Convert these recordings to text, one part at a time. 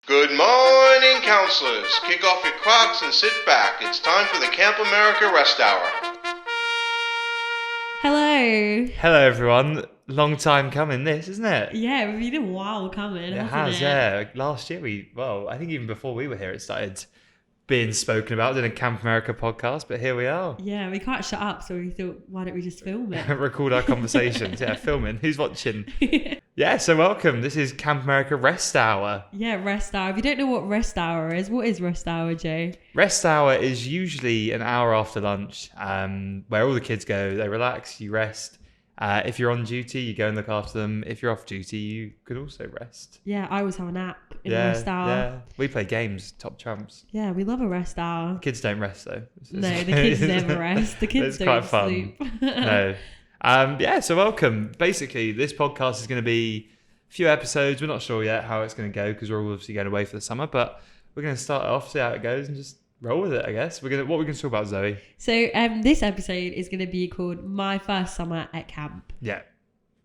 Good morning, counselors. Kick off your clocks and sit back. It's time for the Camp America Rest Hour. Hello. Hello, everyone. Long time coming, this, isn't it? Yeah, it's been a while coming, It hasn't has, it? yeah. Last year, I think even before we were here, it started being spoken about in a Camp America podcast, but here we are. Yeah, we can't shut up, so we thought, why don't we just film it? Record our conversations. Yeah, filming. Who's watching? Yeah, so welcome. This is Camp America Rest Hour. Yeah, rest hour. If you don't know what rest hour is, what is rest hour, Joe? Rest hour is usually an hour after lunch, where all the kids go, they relax, you rest. If you're on duty, you go and look after them. If you're off duty, you could also rest. Yeah, I always have a nap in rest hour. Yeah, we play games, top trumps. Yeah, we love a rest hour. Kids don't rest though. No, the kids never rest. The kids it's don't quite fun. sleep. No. Yeah, so welcome. Basically, this podcast is going to be a few episodes. We're not sure yet how it's going to go because we're all obviously going away for the summer, but we're going to start off, see how it goes, and just roll with it, I guess. What we're going to talk about, Zoe? So this episode is going to be called My First Summer at Camp. Yeah.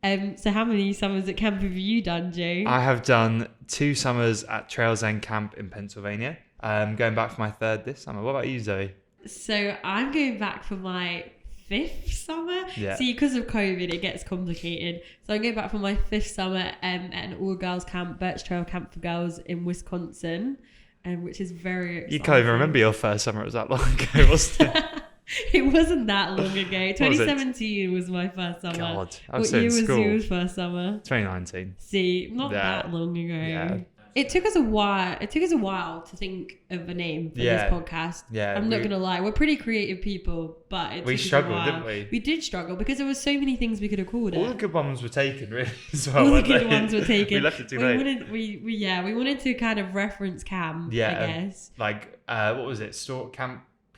So how many summers at camp have you done, Joe? I have done 2 summers at Trails End Camp in Pennsylvania. Going back for my 3rd this summer. What about you, Zoe? So I'm going back for my 5th summer. Yeah. See, because of COVID, it gets complicated. So I'm going back for my 5th summer at an all-girls camp, Birch Trail Camp for Girls in Wisconsin, which is very exciting. You can't even remember your first summer. It was that long ago, wasn't it? It wasn't that long ago. What was it? 2017 was my first summer. God, I What was year in was school. yours first summer? 2019. See, not Yeah. that long ago. Yeah. It took us a while to think of a name for Yeah. this podcast. Yeah, I'm not gonna lie, we're pretty creative people, but We took us a struggled, while. didn't we? We did struggle because there was so many things we could have called All the it. good ones were taken, really, as well. All the weren't good they? ones were taken. We left it too we late. we wanted to kind of reference camp, Yeah, I guess. Like, what was it?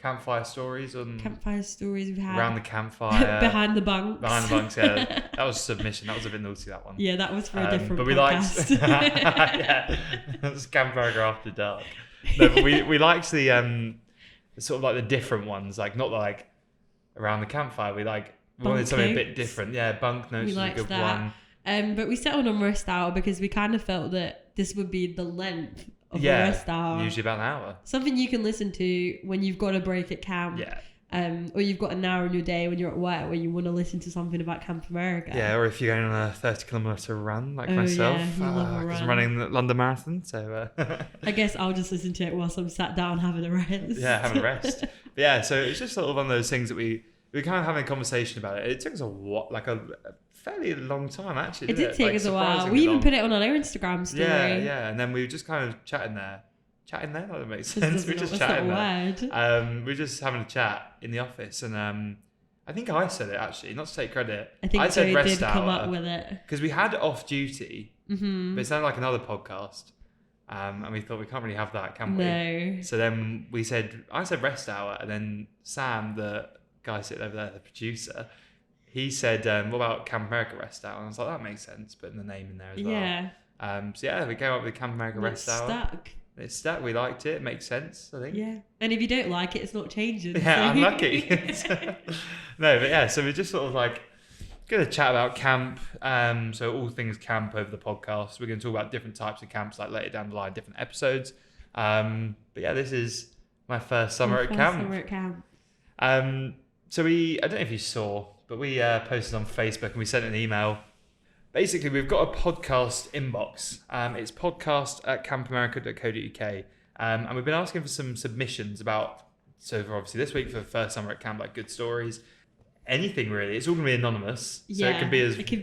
Campfire stories on Campfire stories we've had. around the campfire. Behind the bunks. Behind the bunks, yeah. That was submission. That was a bit naughty, that one. Yeah, that was for a different but we podcast. liked, yeah, that was Campfire After Dark. No, but we liked the sort of like the different ones, like not like around the campfire. We wanted Bunk something a bit notes. different. Yeah, bunk notes We was a liked good that. one. But we settled on rest hour because we kind of felt that this would be the length of a Yeah, rest hour. usually about an hour. Something you can listen to when you've got a break at camp. Yeah. Or you've got an hour in your day when you're at work where you want to listen to something about Camp America. Yeah, or if you're going on a 30-kilometre run like Oh, myself, yeah, you love a because I'm run. running the London Marathon, so I guess I'll just listen to it whilst I'm sat down having a rest. yeah, having a rest. But yeah, so it's just sort of one of those things that we kind of having a conversation about it. It took us a fairly long time actually. It did Didn't take us a while. Surprisingly We even long. put it on our Instagram story. Yeah, and then we were just kind of chatting there. Chatting there? That makes sense. We're just That's not chatting a there. word. We're just having a chat in the office, and I think I said it actually, not to take credit. I think said Joey rest did come hour up with it. because we had off duty, Mm-hmm. but it sounded like another podcast, and we thought we can't really have that, can we? No. So then I said rest hour, and then Sam, the guy sitting over there, the producer, he said, what about Camp America Rest Hour? And I was like, that makes sense, putting the name in there as well. Yeah. So yeah, we came up with Camp America Rest It's Hour. stuck. It's stuck. We liked it. It makes sense, I think. Yeah. And if you don't like it, it's not changing. Yeah, so- I'm lucky. No, but yeah, so we're just sort of like going to chat about camp. So all things camp over the podcast. We're going to talk about different types of camps, like later down the line, different episodes. But yeah, this is my first summer at camp. Summer at camp. So I don't know if you saw, but we posted on Facebook and we sent an email. Basically, we've got a podcast inbox. It's podcast@campamerica.co.uk. And we've been asking for some submissions about, so for obviously this week for the first summer at camp, like good stories, anything really. It's all going to be anonymous. So it can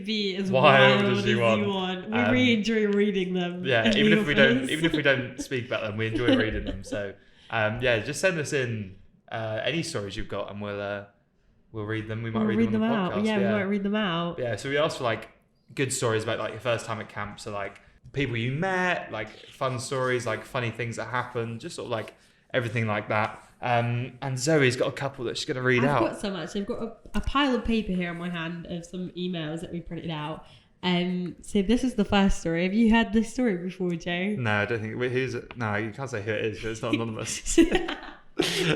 be as wild as you want. We really enjoy reading them. Yeah, in even the if we office. don't speak about them, we enjoy reading them. So yeah, just send us in any stories you've got, and we'll read them. We might We'll read them on the out. podcast. Yeah, we might read them out. Yeah, so we asked for like good stories about like your first time at camp. So like people you met, like fun stories, like funny things that happened, just sort of like everything like that. And Zoe's got a couple that she's going to read I've out. got so much. I've got a pile of paper here in my hand of some emails that we printed out. So this is the first story. Have you heard this story before, Joe? No, I don't think. Wait, no, you can't say who it is because it's not anonymous.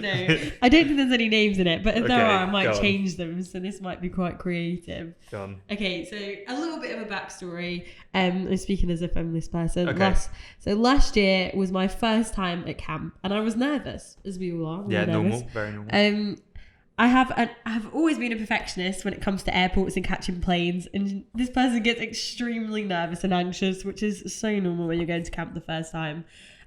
No, I don't think there's any names in it, but if there Okay, are, I might go on. change them. So this might be quite creative. Go on. Okay, so a little bit of a backstory. I'm speaking as if I'm this person. Okay. Last year was my first time at camp, and I was nervous, as we all are. We Yeah, were nervous. normal, very normal. I have always been a perfectionist when it comes to airports and catching planes, and this person gets extremely nervous and anxious, which is so normal when you're going to camp the first time.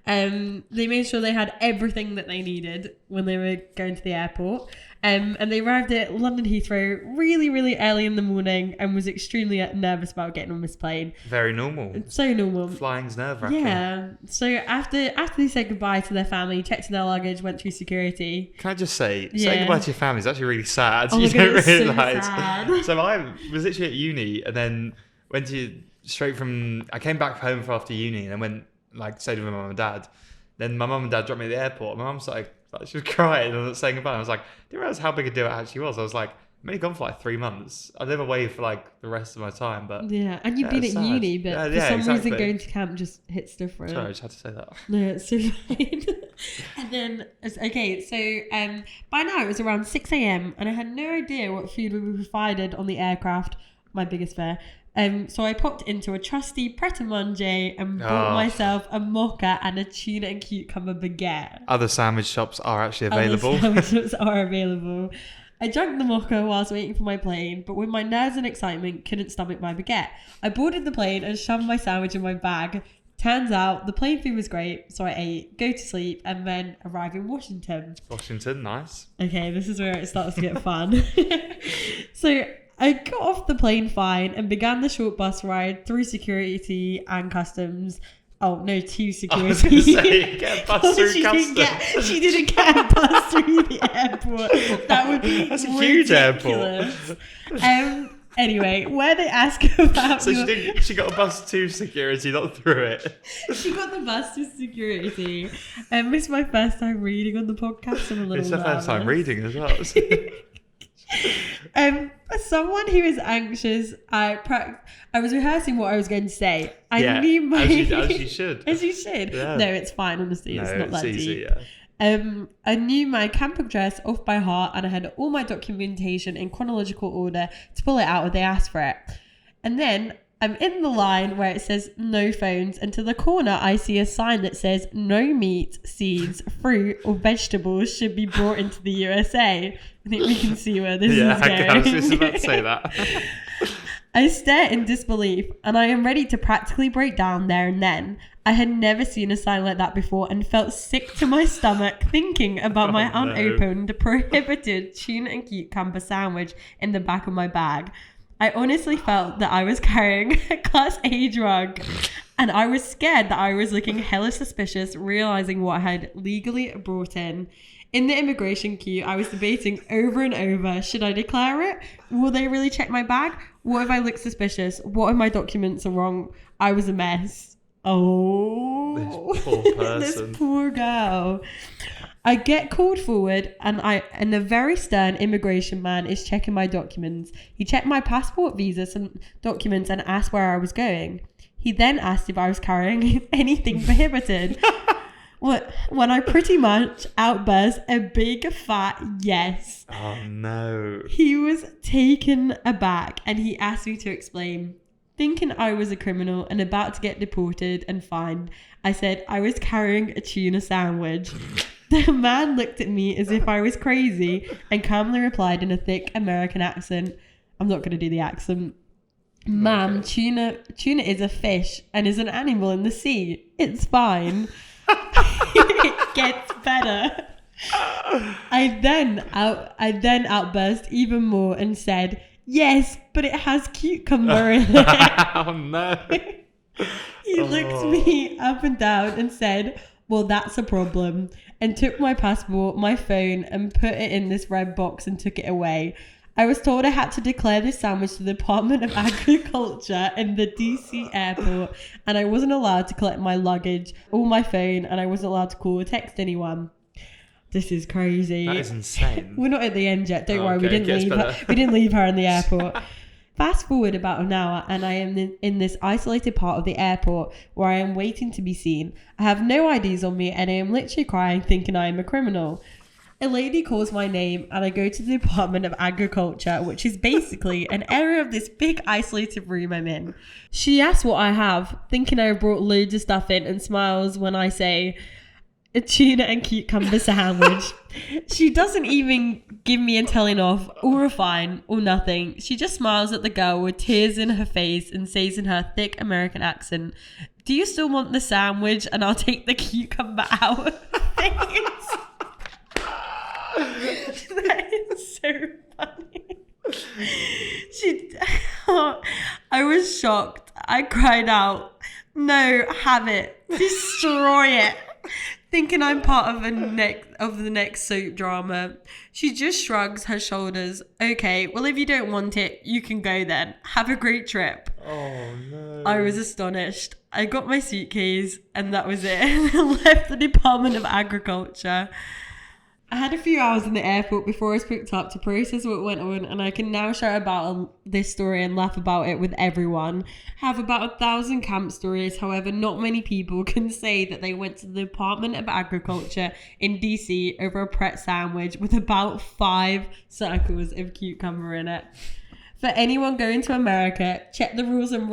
They made sure they had everything that they needed when they were going to the airport. And they arrived at London Heathrow really, really early in the morning and was extremely nervous about getting on this plane. Very normal. It's so normal. Flying's nerve-wracking. Yeah. So after they said goodbye to their family, checked in their luggage, went through security. Can I just say, Yeah. saying goodbye to your family is actually really sad. Oh my You God, don't it's so realise. sad. So I was literally at uni and then I came back home for after uni and then went, stayed with my mum and dad. Then my mum and dad dropped me at the airport. My mum started, she was crying and saying goodbye. I was like, I didn't realise how big a deal it actually was. I was like, I'm only gone for 3 months. I live away for the rest of my time, but Yeah, and you've Yeah, been at it's sad. uni, but for Yeah, some exactly. reason going to camp just hits different. sorry, I just had to say that. No, it's so fine. And then, okay, so by now it was around 6 a.m. and I had no idea what food would be provided on the aircraft, my biggest fear. So I popped into a trusty Pret a Manger and bought Oh. myself a mocha and a tuna and cucumber baguette. Other sandwich shops are actually available. Other sandwiches are available. I drank the mocha whilst waiting for my plane, but with my nerves and excitement, couldn't stomach my baguette. I boarded the plane and shoved my sandwich in my bag. Turns out the plane food was great, so I ate, go to sleep, and then arrive in Washington. Washington, nice. Okay, this is where it starts to get fun. So I got off the plane fine and began the short bus ride through security and customs. Oh, no, to I security. was going to say, get a bus through she customs. she didn't get a bus through the airport. That would be That's a huge ridiculous. Anyway, where they ask about So your... she got a bus to security, not through it. She got the bus to security. This is my first time reading on the podcast. I'm a little It's her first time nervous. reading as well. Someone who is anxious, I was rehearsing what I was going to say. I knew my... as you should. As you should. Yeah. No, it's fine, honestly. It's not that easy, deep. yeah. I knew my camp address off by heart and I had all my documentation in chronological order to pull it out when they asked for it. And then I'm in the line where it says no phones, and to the corner I see a sign that says no meat, seeds, fruit or vegetables should be brought into the USA. I think we can see where this is going. I was just about to say that. I stare in disbelief and I am ready to practically break down there and then. I had never seen a sign like that before and felt sick to my stomach thinking about my Oh, no. unopened, prohibited tuna and cucumber sandwich in the back of my bag. I honestly felt that I was carrying a Class A drug and I was scared that I was looking hella suspicious, realizing what I had legally brought in. In the immigration queue, I was debating over and over, should I declare it? Will they really check my bag? What if I look suspicious? What if my documents are wrong? I was a mess. Oh, This poor person. this poor girl. I get called forward and a very stern immigration man is checking my documents. He checked my passport, visa, some documents and asked where I was going. He then asked if I was carrying anything prohibited. When I pretty much outburst a big fat yes. Oh no. He was taken aback and he asked me to explain. Thinking I was a criminal and about to get deported and fined, I said I was carrying a tuna sandwich. The man looked at me as if I was crazy and calmly replied in a thick American accent. I'm not going to do the accent. Ma'am, tuna is a fish and is an animal in the sea. It's fine. It gets better. I then outburst even more and said, yes, but it has cucumber in it. Oh no. He looked me up and down and said, well, that's a problem, and took my passport, my phone, and put it in this red box and took it away. I was told I had to declare this sandwich to the Department of Agriculture in the DC airport, and I wasn't allowed to collect my luggage or my phone, and I wasn't allowed to call or text anyone. This is crazy. That is insane. We're not at the end yet. Don't Oh, worry. We okay, didn't gets leave her. better. We didn't leave her in the airport. Fast forward about an hour and I am in this isolated part of the airport where I am waiting to be seen. I have no IDs on me and I am literally crying thinking I am a criminal. A lady calls my name and I go to the Department of Agriculture, which is basically an area of this big isolated room I'm in. She asks what I have, thinking I brought loads of stuff in, and smiles when I say a tuna and cucumber sandwich. She doesn't even give me a telling off or a fine or nothing. She just smiles at the girl with tears in her face and says in her thick American accent, "Do you still want the sandwich? And I'll take the cucumber out." That is so funny. I was shocked. I cried out, "No, have it. Destroy it." Thinking I'm part of the next soap drama. She just shrugs her shoulders. "Okay, well, if you don't want it, you can go then. Have a great trip." Oh no. I was astonished. I got my suitcase and that was it. And left the Department of Agriculture. I had a few hours in the airport before I was picked up to process what went on, and I can now shout about this story and laugh about it with everyone. I have about 1,000 camp stories. However, not many people can say that they went to the Department of Agriculture in DC over a Pret sandwich with about 5 circles of cucumber in it. For anyone going to America, check the rules and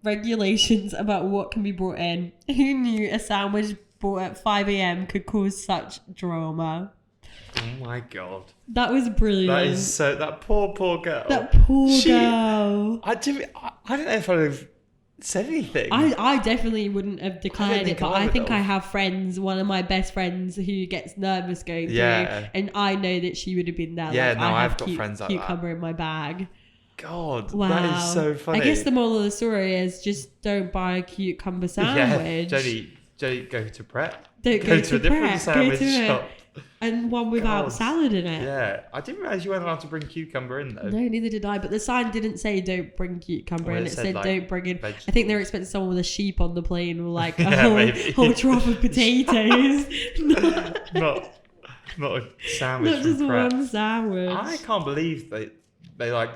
regulations about what can be brought in. Who knew a sandwich bought at 5 a.m. could cause such drama? Oh my god. That was brilliant. That is so. That poor girl. That poor girl. I don't know if I'd have said anything. I definitely wouldn't have declared it, but I think have. I have friends, one of my best friends who gets nervous going through, and I know that she would have been there. Yeah, like, no, I I've have got friends like cucumber in my bag. God, Wow. that is so funny. I guess the moral of the story is just don't buy a cucumber sandwich. Yeah, don't go to Pret. Don't go to a to different Pret. sandwich Go to shop. And one without God. salad in it. Yeah, I didn't realise you weren't allowed to bring cucumber in though. No, neither did I. But the sign didn't say don't bring cucumber in. It said like, don't bring in. vegetables. I think they were expecting someone with a sheep on the plane or like a Yeah, maybe. whole trough of potatoes. not a sandwich Not just from Pret. one sandwich. I can't believe they like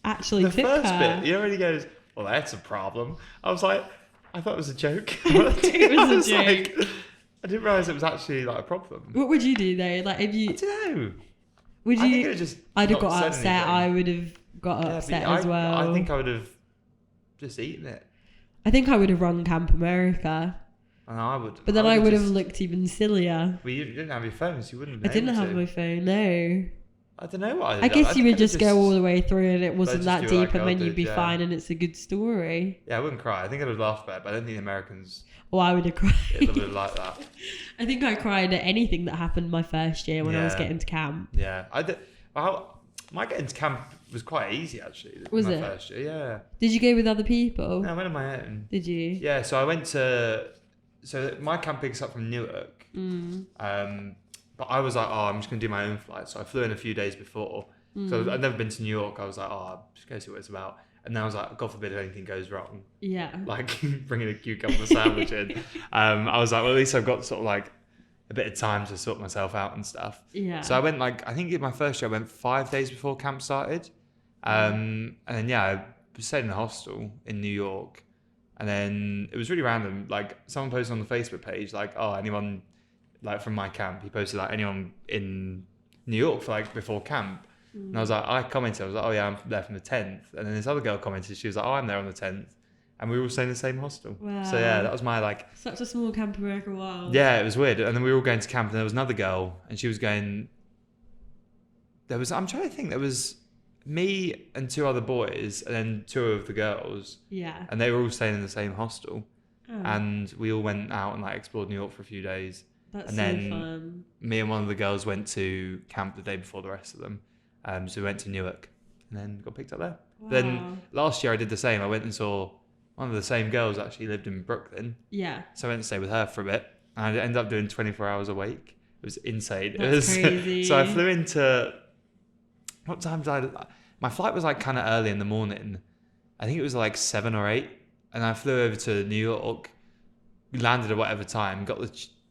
Actually the took first her. bit. You know when he goes, "Well, that's a problem." I was like, I thought it was a joke. It was a joke. Like, I didn't realise it was actually like a problem. What would you do though? Like if I you don't know. would I think it you? would just I'd have not got said upset. anything. I would have got Yeah, upset but as well. I think I would have just eaten it. I think I would have run Camp America, And I would. but then I would have just- looked even sillier. Well, you didn't have your phone, so you wouldn't. I didn't have my phone. No. I don't know what I guess you would just go all the way through and it wasn't just that do deep like and I then you'd did, be yeah. fine and it's a good story. Yeah, I wouldn't cry. I think I would laugh about it, but I don't think the Americans Or I would have would cried. like that. I think I cried at anything that happened my first year when I was Yeah. getting to camp. Yeah, my getting to camp was quite easy actually. Was my it? First year, yeah. Did you go with other people? No, I went on my own. Did you? Yeah, so I went to. So my camp picks up from Newark. But I was like, oh, I'm just gonna do my own flight. So I flew in a few days before. So I'd never been to New York. I was like, oh, I'll just go see what it's about. And then I was like, God forbid if anything goes wrong, Yeah. like bringing a cucumber sandwich in. I was like, well, at least I've got sort of like a bit of time to sort myself out and stuff. Yeah. So I went I think in my first year I went 5 days before camp started. And then I stayed in a hostel in New York. And then it was really random. Like someone posted on the Facebook page, like, oh, anyone like from my camp, he posted like anyone in New York for like before camp. And I was like, I commented, I was like, oh yeah, I'm there from the 10th. And then this other girl commented, she was like, oh, I'm there on the 10th. And we were all staying in the same hostel. Wow. So yeah, that was my like, Such a small Camp America world. yeah, it was weird. And then we were all going to camp and there was another girl and she was going, I'm trying to think, there was me and 2 other boys and then 2 of the girls. Yeah. And they were all staying in the same hostel. Oh, And we all went out and like explored New York for a few days. that's and so then fun. Me and one of the girls went to camp the day before the rest of them. So we went to Newark and then got picked up there. Wow. Then last year I did the same. I went and saw one of the same girls actually lived in Brooklyn. Yeah. So I went to stay with her for a bit. And I ended up doing 24 hours a week. It was insane. That's it was crazy. So I flew into, what time did my flight was like kind of early in the morning. I think it was like 7 or 8. And I flew over to New York, landed at whatever time, got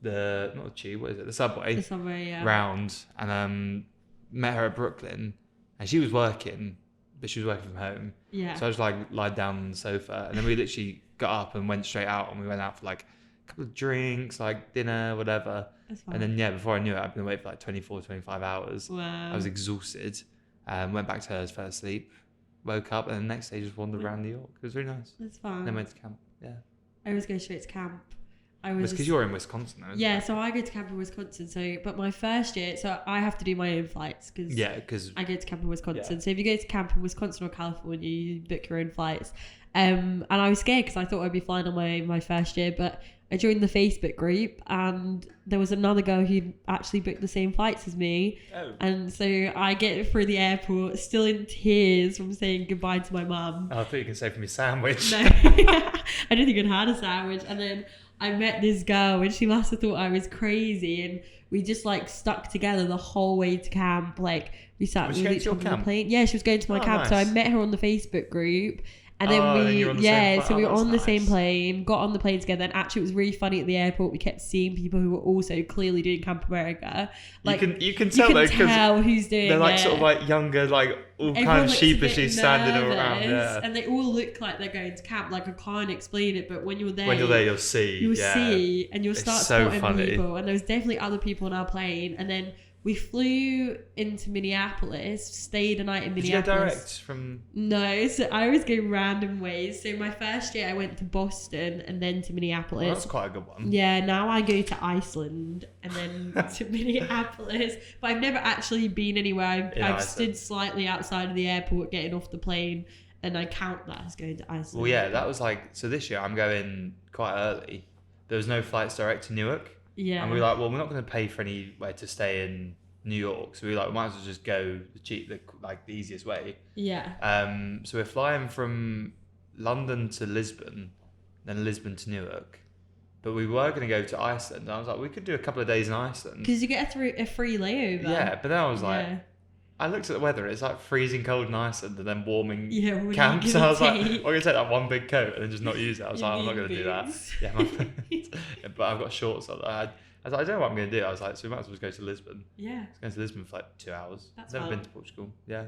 the not the tube, what is it? The subway. The subway, yeah. Round and met her at Brooklyn, and she was working, but she was working from home. Yeah. So I just like lied down on the sofa, and then we literally got up and went straight out, and we went out for like couple of drinks, like dinner, whatever. That's fine. And then, yeah, before I knew it, I'd been awake for like 24, 25 hours. Wow. I was exhausted. Went back to hers, fell asleep, woke up, and the next day just wandered around New York. It was really nice. That's fine. Then went to camp. Yeah. I always go straight to camp. It's because you're in Wisconsin, though. Yeah, so I go to camp in Wisconsin. But my first year, so I have to do my own flights because I go to camp in Wisconsin. Yeah. So if you go to camp in Wisconsin or California, you book your own flights. And I was scared because I thought I'd be flying on my first year, but I joined the Facebook group and there was another girl who actually booked the same flights as me. Oh. And so I get through the airport still in tears from saying goodbye to my mum. Oh, I thought you were going to say for me sandwich. No, I don't think I'd had a sandwich. And then I met this girl and she must have thought I was crazy. And we just like stuck together the whole way to camp. Like we sat Was she with going each to your other on the camp? plane. Yeah, she was going to my Oh, camp. So I nice. met her on the Facebook group. And then Oh, then you were on the same so we were oh, on the that's same nice. plane, got on the plane together, and actually it was really funny at the airport. We kept seeing people who were also clearly doing Camp America. Like you can tell though, because tell who's doing they're like it. sort of like younger, like all Everyone kind of looks a bit sheepishly standing around. nervous, Yeah. and they all look like they're going to camp. Like I can't explain it, but when you're there, When you're there, you'll see. you'll yeah. see, and you'll It's start so spotting funny. people. And there was definitely other people on our plane, and then we flew into Minneapolis, stayed a night in Did you go Minneapolis. direct from? No, so I always go random ways. So my first year I went to Boston and then to Well, Minneapolis. that's quite a good one. Yeah, now I go to Iceland and then to Minneapolis. But I've never actually been anywhere. I've Iceland. stood slightly outside of the airport getting off the plane, and I count that as going to Iceland. Well, yeah, that was like so. This year I'm going quite early. There was no flights direct to Newark, Yeah. and we were like, well, we're not going to pay for anywhere to stay in New York, so we were like, we might as well just go the easiest way. Yeah. So we're flying from London to Lisbon, then Lisbon to Newark. But we were going to go to Iceland. And I was like, we could do a couple of days in Iceland. Because you get a free layover. Yeah, but then I was like, Yeah. I looked at the weather. It's like freezing cold in Iceland and then warming Yeah, what are you camps. gonna And I was like, take? I'm going to take that one big coat and then just not use it. I was Your like, I'm not knee going to do that. boots. Yeah, yeah, but I've got shorts on. I was like, I don't know what I'm going to do. I was like, so we might as well just go to Lisbon. Yeah. Let's go to Lisbon for like 2 hours. That's I've never fun. been to Portugal. Yeah.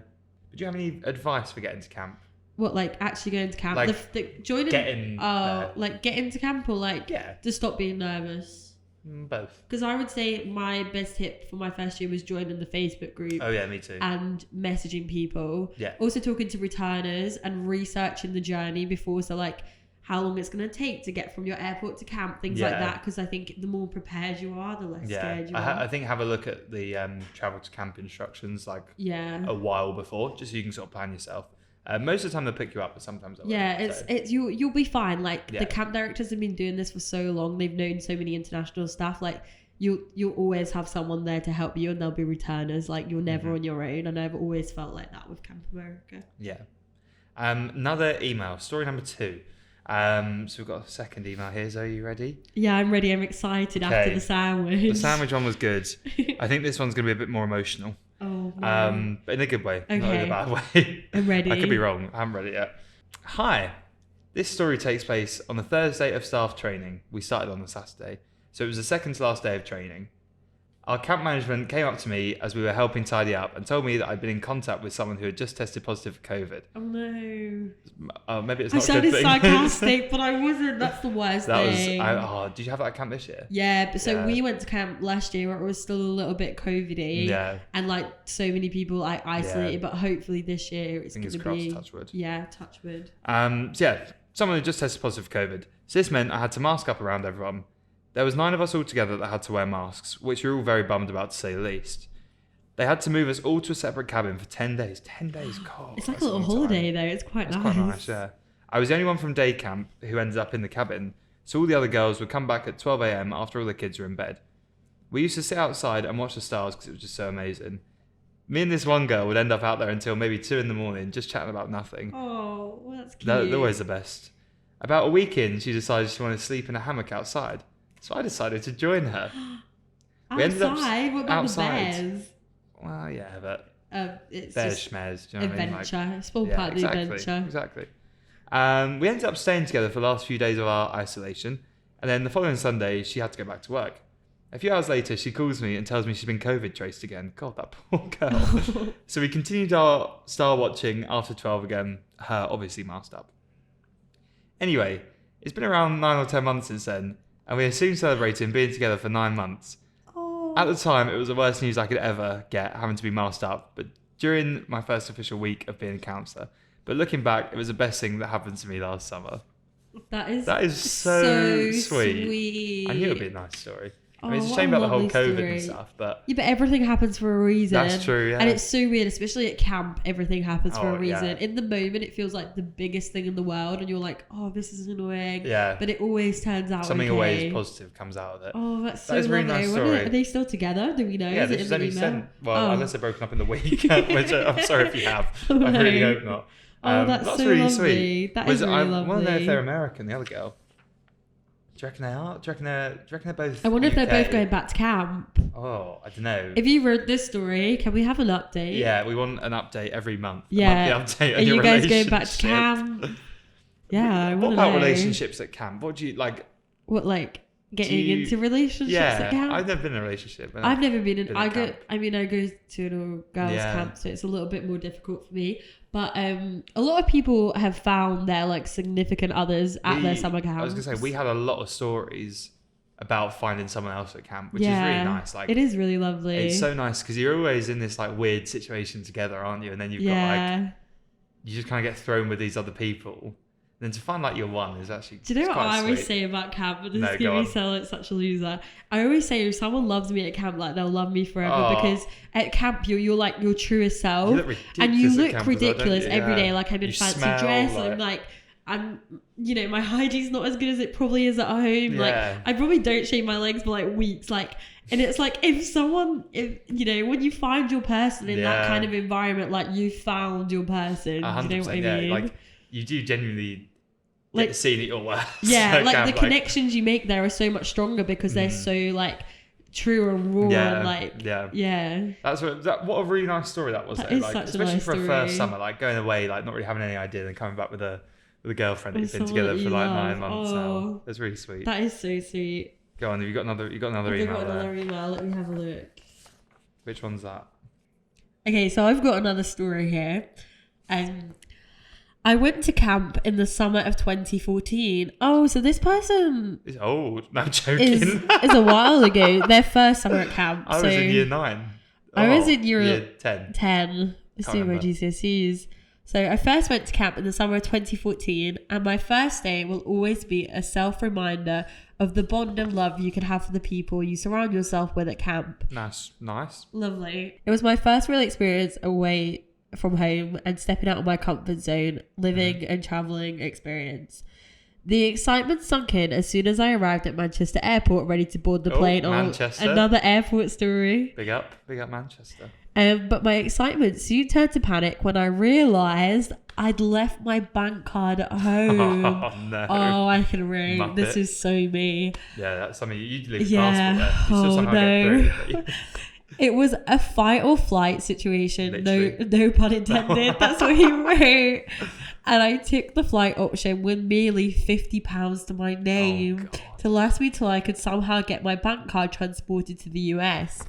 But do you have any advice for getting to camp? What, like actually going to camp? Like, joining. getting there. Like getting to camp or like Yeah. to stop being nervous. Both. Because I would say my best tip for my first year was joining the Facebook group Oh, yeah, me too. and messaging people. Yeah. Also talking to returners and researching the journey before. So like how long it's going to take to get from your airport to camp, things like Yeah. that. Because I think the more prepared you are, the less Yeah. scared you I are. think have a look at the travel to camp instructions like Yeah. a while before, just so you can sort of plan yourself. Most of the time they'll pick you up, but sometimes they won't. Yeah, so. it's you'll be fine. Like Yeah. the camp directors have been doing this for so long. They've known so many international staff. Like you'll always have someone there to help you, and there'll be returners. Like you're never on your own. And I've always felt like that with Camp America. Yeah. Another email, story number 2. So we've got a second email here. Zoe, you ready? Yeah, I'm ready. I'm excited after Okay. the sandwich. The sandwich one was good. I think this one's going to be a bit more emotional. Oh, no. But in a good way, not in Okay. a bad way. I'm ready. I could be wrong. I haven't read it yet. Hi. This story takes place on the Thursday of staff training. We started on the Saturday. So it was the second to last day of training. Our camp management came up to me as we were helping tidy up and told me that I'd been in contact with someone who had just tested positive for COVID. Oh no. Maybe it's I not a good sounded thing. sarcastic, but I wasn't. That's the worst thing. Did you have that at camp this year? Yeah, but so Yeah. we went to camp last year where it was still a little bit COVID-y. Yeah. And like so many people like isolated, but hopefully this year it's going Fingers to crossed, be. touch wood. Yeah, touch wood. So yeah, someone who just tested positive for COVID. So this meant I had to mask up around everyone. There was 9 of us all together that had to wear masks, which we were all very bummed about to say the least. They had to move us all to a separate cabin for 10 days. 10 days, God. It's like that's a little long time. holiday though. It's quite It's nice. quite nice, yeah. I was the only one from day camp who ended up in the cabin, so all the other girls would come back at 12 a.m. after all the kids were in bed. We used to sit outside and watch the stars because it was just so amazing. Me and this one girl would end up out there until maybe 2 in the morning, just chatting about nothing. Oh, well, that's cute. They're always the best. About a week in, she decided she wanted to sleep in a hammock outside. So I decided to join her. We ended up Outside? What about outside. the bears? Well, yeah, but It's bears, just schmares, do you know what I mean? Like, adventure. It's all part of the adventure. Exactly. We ended up staying together for the last few days of our isolation, and then the following Sunday, she had to go back to work. A few hours later, she calls me and tells me she's been COVID traced again. God, that poor girl. So we continued our star watching after 12 again, her obviously masked up. Anyway, it's been around 9 or 10 months since then, and we are soon celebrating being together for 9 months. Oh. At the time, it was the worst news I could ever get, having to be masked up, but during my first official week of being a counsellor. But looking back, it was the best thing that happened to me last summer. That is so sweet. I knew it would be a nice story. I mean, it's a shame about the whole COVID and stuff, but... Yeah, but everything happens for a reason. That's true, yeah. And it's so weird, especially at camp, everything happens for a reason. Yeah. In the moment, it feels like the biggest thing in the world, and you're like, oh, this is annoying. Yeah. But it always turns out something okay. always positive comes out of it. Oh, that's so That is a really lovely. nice When story. are they still together? Do we know? Yeah, Is it this in is the only email? sent... Well, Oh. unless they're broken up in the week, which I'm sorry if you have. Oh, I really no. hope not. Oh, that's so really lovely. sweet. That is really I lovely. want to know if they're American, the other girl. Do you reckon they are? Do you reckon they're both I wonder if they're UK? both going back to camp. Oh, I don't know. If you wrote this story, can we have an update? Yeah, we want an update every month. Yeah. A monthly update on Are your you guys going back to relationship. camp? Yeah, I What want to about know. relationships at camp? What do you like? What, like getting you- into relationships Yeah, at camp? I've never been in a relationship. but I've never been in. been I at go. camp. I mean, I go to an all girls Yeah. camp, so it's a little bit more difficult for me. But a lot of people have found their like significant others at their summer camps. I was gonna say we had a lot of stories about finding someone else at camp, which is really nice. Like it is really lovely. it's so nice because you're always in this like weird situation together, aren't you? And then you've got like you just kind of get thrown with these other people. And then to find like your one is actually. Do you know it's what quite I always sweet. say about camp? This No, is go going on. to sound like such a loser. I always say if someone loves me at camp, like they'll love me forever Oh. because at camp you're like your truest self, You look ridiculous and you at look camp as well, don't ridiculous you? every Yeah. day. Like I'm in You fancy smell dress, and like- I'm like. My hygiene's not as good as it probably is at home. Yeah. Like I probably don't shave my legs for like weeks. Like, and it's like if when you find your person in that Yeah. kind of environment, like you found your person. Do you know what I 100%. Yeah, mean? like you do genuinely Like- get seen at your worst. Yeah, at like camp, the connections you make there are so much stronger because they're so like true and raw and like yeah. That's what a really nice story that was. That though. is Like, such a especially nice for a first story. summer, like going away, like not really having any idea, and coming back with a girlfriend that With you've been someone together that for you like love. 9 months Oh. now. That's really sweet. That is so sweet. Go on, you got another I've email got there. another email. Let me have a look. Which one's that? Okay, so I've got another story here. I went to camp in the summer of 2014. Oh, so this person It's old. No, I'm is joking. a while ago. Their first summer at camp. I was so in year 9. I was in year 10. 10. Let's do my remember. GCSEs. So I first went to camp in the summer of 2014, and my first day will always be a self-reminder of the bond and love you can have for the people you surround yourself with at camp. Nice. Lovely. It was my first real experience away from home and stepping out of my comfort zone, living and travelling experience. The excitement sunk in as soon as I arrived at Manchester Airport, ready to board the Oh, plane. Manchester. Another airport story. Big up Manchester. But my excitement soon turned to panic when I realised I'd left my bank card at home. Oh no. Oh, I can relate. Muppet. This is so me. Yeah, that's something you leave Yeah. passport there. You still Oh, somehow no. get through. It was a fight or flight situation. Literally. No pun intended. That's what he wrote. And I took the flight option with merely £50 to my name God. to last me till I could somehow get my bank card transported to the US.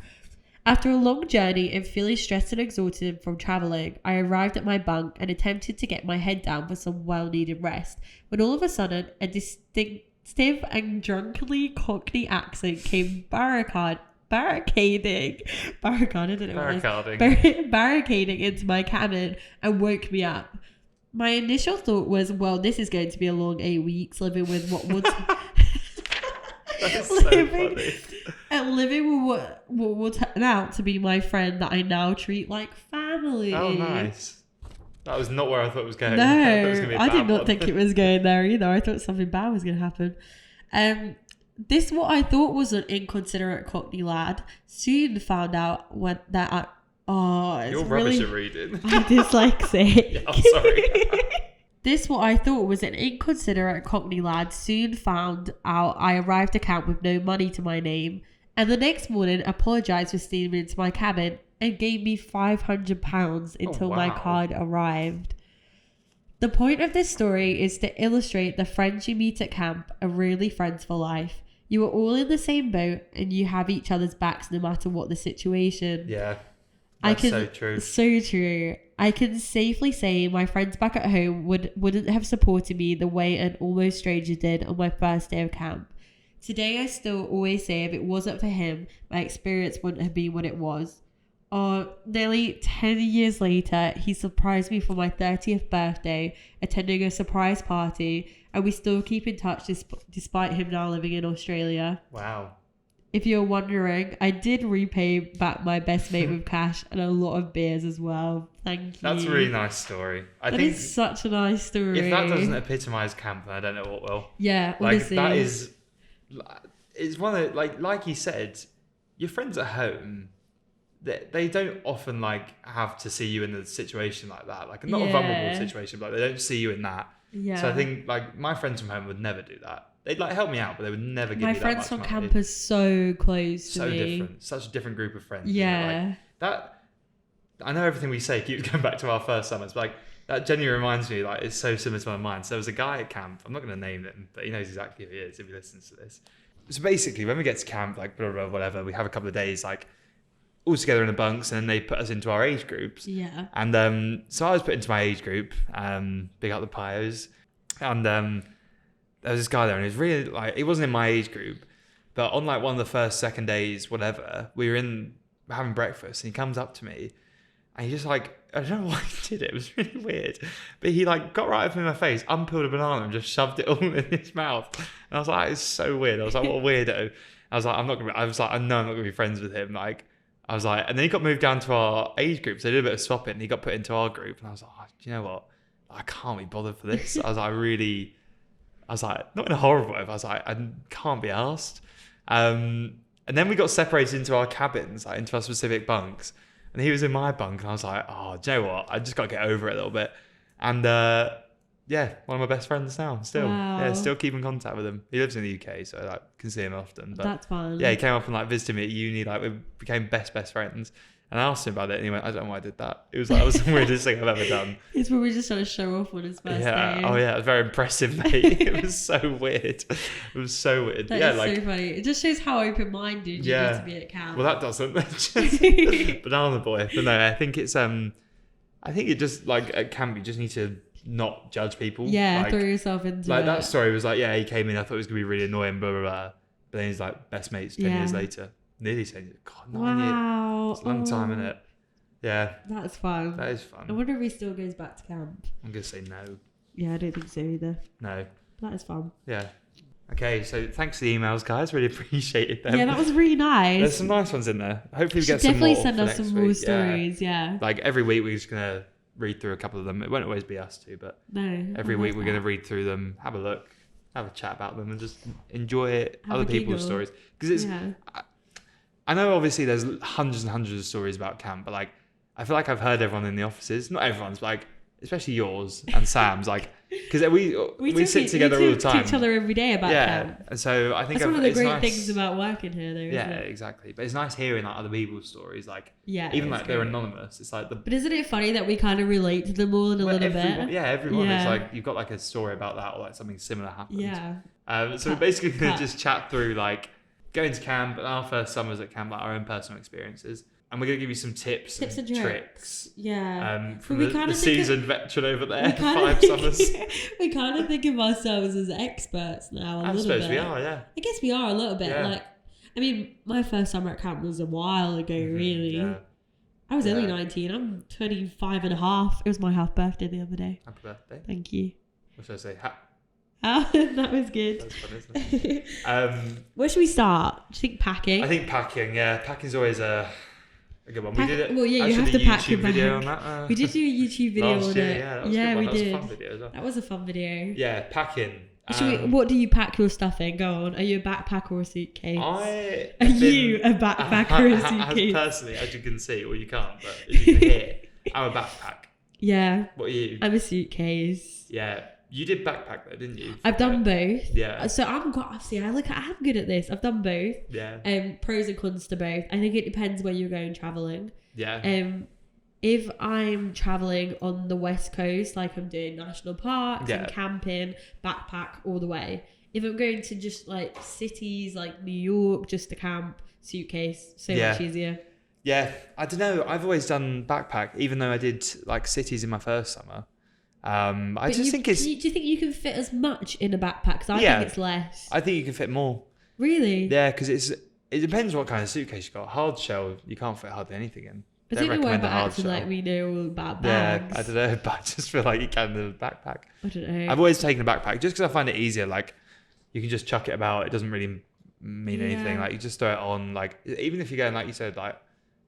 After a long journey and feeling stressed and exhausted from travelling, I arrived at my bunk and attempted to get my head down for some well-needed rest, when all of a sudden a distinctive and drunkenly Cockney accent came barricading into my cabin and woke me up. My initial thought was, well, this is going to be a long 8 weeks living with what would That's so living, funny. and living with what will turn out to be my friend that I now treat like family. Oh, nice. That was not where I thought it was going. No, I thought it was gonna be a I did bad not one. think it was going there either. I thought something bad was going to happen. This what I thought was an inconsiderate Cockney lad soon found out it's You're really rubbish at reading. I'm dyslexic. Yeah, I'm sorry. This what I thought was an inconsiderate Cockney lad soon found out I arrived at camp with no money to my name, and the next morning apologised for stealing into my cabin and gave me £500 until my wow. card arrived. The point of this story is to illustrate the friends you meet at camp are really friends for life. You are all in the same boat and you have each other's backs no matter what the situation. Yeah. I That's can, so true. So true. I can safely say my friends back at home wouldn't have supported me the way an almost stranger did on my first day of camp. Today I still always say if it wasn't for him, my experience wouldn't have been what it was. Nearly 10 years later, he surprised me for my 30th birthday, attending a surprise party, and we still keep in touch despite him now living in Australia. Wow. If you're wondering, I did repay back my best mate with cash and a lot of beers as well. Thank you. That's a really nice story. I That think is such a nice story. if that doesn't epitomise camp, then I don't know what will. Yeah, Like honestly. that is, it's one of like you said, your friends at home, they don't often like have to see you in a situation like that, like not a vulnerable situation, but they don't see you in that. Yeah. So I think like my friends from home would never do that. They'd like help me out, but they would never give My me that friends much from money. camp are so close to So me. different, such a different group of friends. you know, Yeah. like, that. I know everything we say keeps going back to our first summers, but like that genuinely reminds me, like it's so similar to my mind. So there was a guy at camp. I'm not going to name him, but he knows exactly who he is if he listens to this. So basically, when we get to camp, like blah, blah, blah, whatever, we have a couple of days like all together in the bunks, and then they put us into our age groups. Yeah. And so I was put into my age group, big up the Pios, and there was this guy there, and he was really like, he wasn't in my age group, but on like one of the first, second days, whatever, we were having breakfast, and he comes up to me, and he just like, I don't know why he did it. It was really weird, but he like got right up in my face, unpeeled a banana, and just shoved it all in his mouth. And I was like, it's so weird. I was like, what a weirdo. I was like, I know I'm not gonna be friends with him. Like, I was like, and then he got moved down to our age group, so they did a bit of swapping, and he got put into our group, and I was like, oh, do you know what? I can't be bothered for this. I was like, not in a horrible way, but I was like, I can't be asked. And then we got separated into our cabins, like into our specific bunks. And he was in my bunk, and I was like, oh, do you know what? I just got to get over it a little bit. And yeah, one of my best friends now, still. Wow. Yeah, still keep in contact with him. He lives in the UK, so I like, can see him often. But That's fun. yeah, he came up and like visited me at uni, like we became best friends. And I asked him about it, and he went, I don't know why I did that. It was like, that was the weirdest thing I've ever done. He's probably just trying to show off on his first Yeah. day. Oh yeah, it was very impressive, mate. It was so weird. It was so weird. That yeah, is like so funny. It just shows how open-minded you Yeah. need to be at camp. well, that doesn't. Just banana boy. But no, I think it's I think it just like at camp you just need to not judge people. yeah, like, throw yourself into like it. that story was like, yeah, he came in. I thought it was gonna be really annoying, blah blah blah. But then he's like best mates 10 years Yeah. later, nearly 10 years. God, 9 years. Wow. It's a long time, isn't it? Yeah, That's fun. that is I fun. wonder if he still goes back to camp. I'm gonna say no, Yeah, I don't think so either. no. That is fun. Yeah. Okay, so thanks for the emails, guys. Really appreciated them. Yeah, that was really nice. There's some nice ones in there. Hopefully, we should get some definitely more. send for us next some more week. Yeah. stories. Yeah. Like every week, we're just gonna read through a couple of them. It won't always be us two, but No. every I week love we're that. gonna read through them, have a look, have a chat about them, and just enjoy it. Have Other a people's giggle. stories, because it's. Yeah. I know obviously there's hundreds and hundreds of stories about camp, but like I feel like I've heard everyone in the offices, not everyone's, but like especially yours and Sam's, like because we sit together all the time. We talk to each other every day about Yeah, camp. and so I think That's one of the it's great nice- things about working here, though. Yeah, Isn't it? exactly. But it's nice hearing like other people's stories, like Yeah. even it's like they're great. anonymous. It's like the But isn't it funny that we kind of relate to them all in a well, little everyone, bit? yeah, everyone. It's Yeah. like you've got like a story about that or like something similar happened. Yeah. So we're Cut, basically gonna cut. just chat through like going to camp and our first summers at camp, like our own personal experiences, and we're gonna give you some tips and tricks. tricks. Yeah. From we the kinda think seasoned veteran over there, we kind 5 summers. we kind of think of ourselves as experts now. I suppose we are, yeah. I guess we are a little bit. Yeah. Like, I mean, my first summer at camp was a while ago, really. Yeah. I was only Yeah. 19. I'm 25 and a half. It was my half birthday the other day. Happy birthday. Thank you. What should I say? That was good. That's fun, isn't it? Where should we start? Do you think packing? I think packing. Yeah, packing's always a good one. Pack- we did it. well, yeah, you actually have did to a pack your YouTube video bag. on that. We did do a YouTube video last on year, it. yeah, that was a good one. we That was did. a fun video as well. That was a fun video. Yeah, packing. What do you pack your stuff in? Go on. Are you a backpack or a suitcase? I Are have you been- a backpack or a As suitcase? personally, as you can see, or you can't, but as you can hear, I'm a backpack. Yeah, What are you? I'm a suitcase. Yeah, you did backpack though, didn't you? I've done both. Yeah. So I'm good at this. I've done both. Yeah. Pros and cons to both. I think it depends where you're going traveling. Yeah. If I'm traveling on the west coast, like I'm doing national parks and Yeah. camping, backpack all the way. If I'm going to just like cities like New York, just to camp, suitcase, so Yeah. much easier. Yeah, I don't know. I've always done backpack, even though I did like cities in my first summer. I But just think it's. do you think you can fit as much in a backpack? Because I Yeah. think it's less. I think you can fit more. Really? Yeah, because it depends what kind of suitcase you got. Hard shell, you can't fit hardly anything in. I Don't don't know why, recommend but a hard acting shell. like we know all about Yeah, bags. I don't know, but I just feel like you can in a backpack. I don't know. I've always taken a backpack just because I find it easier. Like, you can just chuck it about. It doesn't really mean anything. Yeah. Like, you just throw it on. Like, even if you're going, like you said,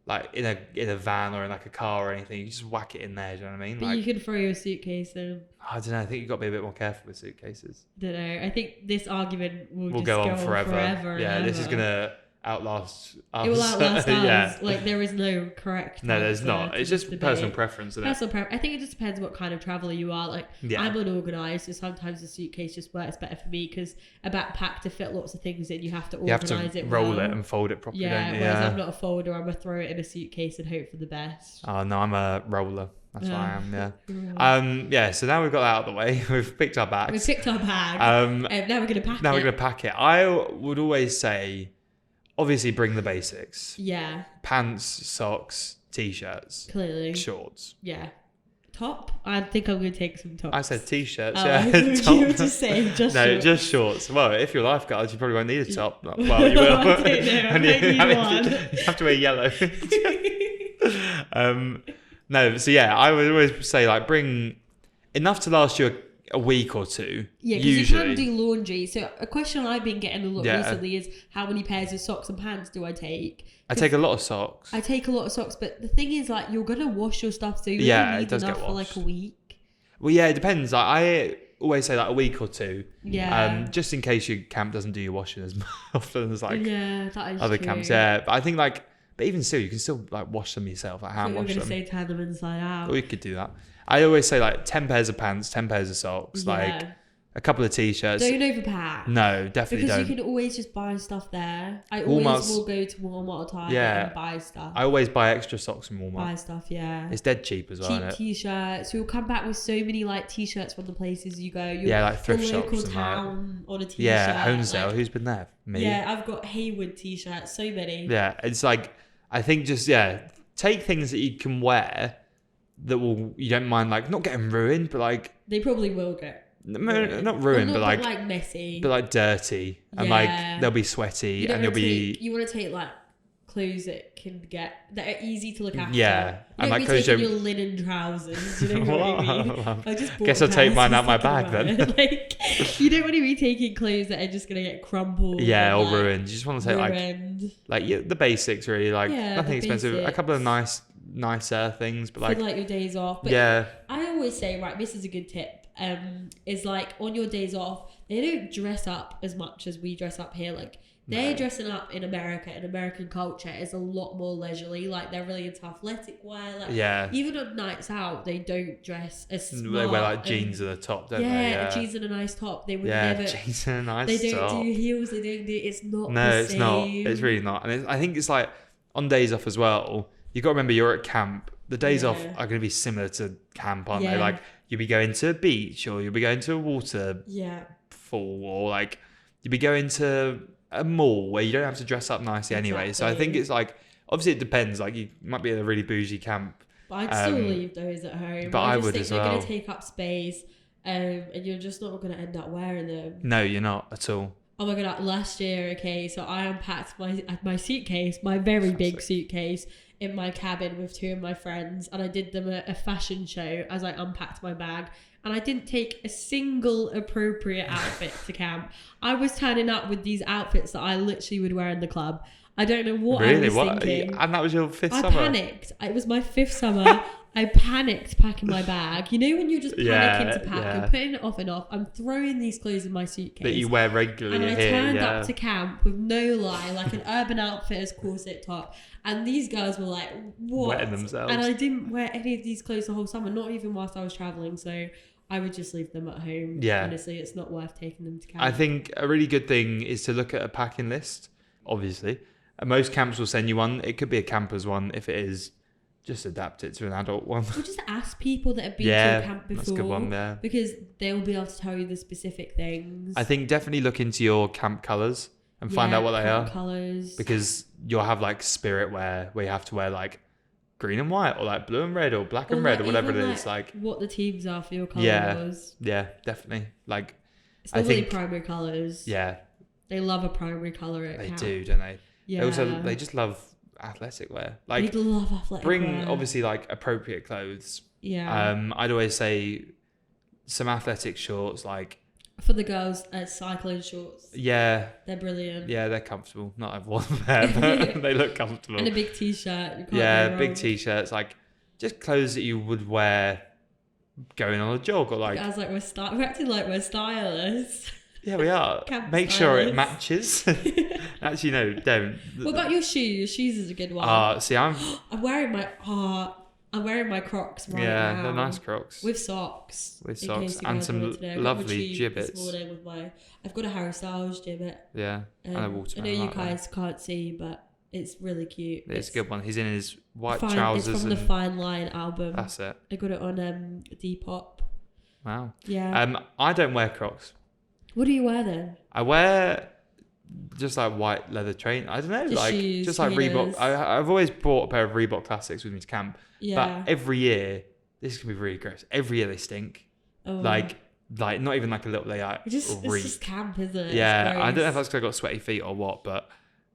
like in a van or in like a car or anything, you just whack it in there. Do you know what I mean? But Like, you can throw your suitcase in. I don't know. I think you've got to be a bit more careful with suitcases. I don't know. I think this argument will We'll just go on forever. and Yeah, this is ever. gonna outlast us. It will outlast us. Yeah. Like, there is no correct No, there's answer not. to It's this just debate. personal preference, isn't it? Personal preference. I think it just depends what kind of traveller you are. Like, Yeah. I'm unorganised, so sometimes a suitcase just works better for me because a backpack to fit lots of things in, you have to You have organise to it roll well. it and fold it properly, Yeah, don't you? whereas Yeah. I'm not a folder. I'm a throw it in a suitcase and hope for the best. Oh no, I'm a roller. That's what I Yeah. am. Yeah. Right. Yeah. So now we've got that out of the way. We've picked our We bags. picked our bag. Um, Now we're gonna pack now it. we're gonna pack it. I would always say, obviously, bring the basics: Yeah, pants, socks, t-shirts, clearly. shorts. Yeah. Top? I think I'm gonna take some tops. I said t-shirts. Oh, yeah. I thought Top. you were just saying just no, shorts. just shorts. Well, if you're lifeguards, you probably won't need a top. Well, you will. I don't know, I And might need one. you have to wear yellow. No, so yeah, I would always say like bring enough to last you a week or two. Yeah, because you usually. can do laundry. So a question I've been getting a lot Yeah. recently is how many pairs of socks and pants do I take? I take a lot of socks. I take a lot of socks, but the thing is, like, you're gonna wash your stuff, so you Yeah, only it need does enough get for like washed. a week. Well, yeah, it depends. Like, I always say like a week or two, Yeah. just in case your camp doesn't do your washing as often as like Yeah, that is other true. camps. Yeah, but I think like, but even still, you can still like wash them yourself, like I hand thought you were wash gonna them. say turn them inside out. Or you could do that. I always say like 10 pairs of pants, 10 pairs of socks, like Yeah. a couple of t-shirts. Don't overpack. No, definitely Because don't. you can always just buy stuff there. I always Walmart's- will go to Walmart or Target Yeah. and buy stuff. I always buy extra socks from Walmart. Buy stuff, yeah. It's dead cheap as well, Cheap isn't it? t-shirts. You'll come back with so many like t-shirts from the places you go. Your, Yeah, like thrift your local shops and that. town on a t-shirt. Yeah, Honesdale. like- Who's been there? Me. Yeah, I've got Hayward t-shirts. So many. Yeah, it's like I think just take things that you can wear that will you don't mind like not getting ruined, but like They probably will get ruined. not ruined, Well, but not like messy. dirty and Yeah. like they'll be sweaty You don't and you'll wanna be take- you want to take like clothes that can get that are easy to look after. Yeah, You and, don't like, be clothes taking you- your linen trousers. You know what I mean? I just bought Guess a I'll take pair, mine so out my thinking bag about then. it. Like, you don't want to be taking clothes that are just gonna get crumpled. yeah, or like, ruined. You just want to take ruined. the basics really, like Yeah, nothing the expensive. A couple of basics. nicer things, but For like like your days off. But yeah, I always say, right, this is a good tip. Is like on your days off, they don't dress up as much as we dress up here. Like they're No. dressing up in America, and American culture is a lot more leisurely. Like they're really into athletic wear. Like yeah. even on nights out, they don't dress as smart. They wear like and- jeans at the top, don't yeah, they? Yeah, jeans and a nice top. They would yeah, never. jeans and a nice They don't top. do heels. They don't do. It's not. No, the it's not. same. It's really not. And I think it's like on days off as well. You got to remember you're at camp. The days off Yeah. are going to be similar to camp, aren't they? Yeah. Like you'll be going to a beach or you'll be going to a waterfall Yeah. or like you'll be going to a mall where you don't have to dress up nicely anyway. So I think Exactly. it's like obviously it depends. Like you might be at a really bougie camp. But I'd still Um, leave those at home. but I just would think as they're well. going to take up space, and you're just not going to end up wearing them. No, you're not at all. Oh my god! Last year, okay, so I unpacked my suitcase, my very big suitcase, in my cabin with two of my friends, and I did them a fashion show as I unpacked my bag. And I didn't take a single appropriate outfit to camp. I was turning up with these outfits that I literally would wear in the club. I don't know what I Really? was What? thinking. And that was your fifth I summer? panicked. It was my 5th summer. I panicked packing my bag. You know when you're just panicking Yeah, to pack, yeah. you're putting it off and off. I'm throwing these clothes in my suitcase. That you wear regularly and I here, turned yeah. up to camp with no lie, like an Urban Outfitters corset top. And these girls were like, what? Wetting themselves. And I didn't wear any of these clothes the whole summer, not even whilst I was travelling. So I would just leave them at home. Yeah. Honestly, it's not worth taking them to camp. I think a really good thing is to look at a packing list, obviously. And most camps will send you one. It could be a camper's one. If it is, just adapt it to an adult one. Or just ask people that have been Yeah, to a camp before. that's a good one, yeah. Because they'll be able to tell you the specific things. I think definitely look into your camp colours and find out what they are. Colours. Because you'll have like spirit wear where you have to wear like green and white or like blue and red or black and red or whatever it is. Like, what the teams are for your colours. Yeah. yeah, definitely. Like, It's I normally think- primary colours. yeah. They love a primary colour at They camp. do, don't they? Yeah. They just love athletic wear. They Like, love athletic bring wear. obviously like appropriate clothes. Yeah. I'd always say some athletic shorts, like, For the girls, cycling shorts. yeah, They're brilliant. yeah, they're comfortable. Not everyone there, but they look comfortable. And a big t-shirt. You can't Yeah, go big wrong. t-shirts, like just clothes that you would wear going on a jog or like. Guys, like we're acting like we're stylists. Yeah, we are. Camp Make sure it stylists. matches. Actually, no, don't. What about your shoes? Shoes is a good one. See, I'm wearing my Crocs right yeah, now. they're nice Crocs With socks. with in socks case you and guys some wanted to know. I got my lovely tube this gibbets. morning with I've got a Harry Styles gibbet. Yeah, and a I watermelon. know you like that. guys can't see, but it's really cute. It's a good one. He's in his white It's trousers from the and Fine Line album. that's it. I got it on Depop. Wow. Yeah. I don't wear Crocs. What do you wear then? I wear just like white leather train. I don't know, Just like shoes, just like trainers. Reebok. I've always bought a pair of Reebok Classics with me to camp, Yeah. but every year this can be really gross. Every year they stink. Oh. Like not even like a little. They like it's reek. just camp, isn't it? Yeah, It's I don't know if gross. that's because I got sweaty feet or what, but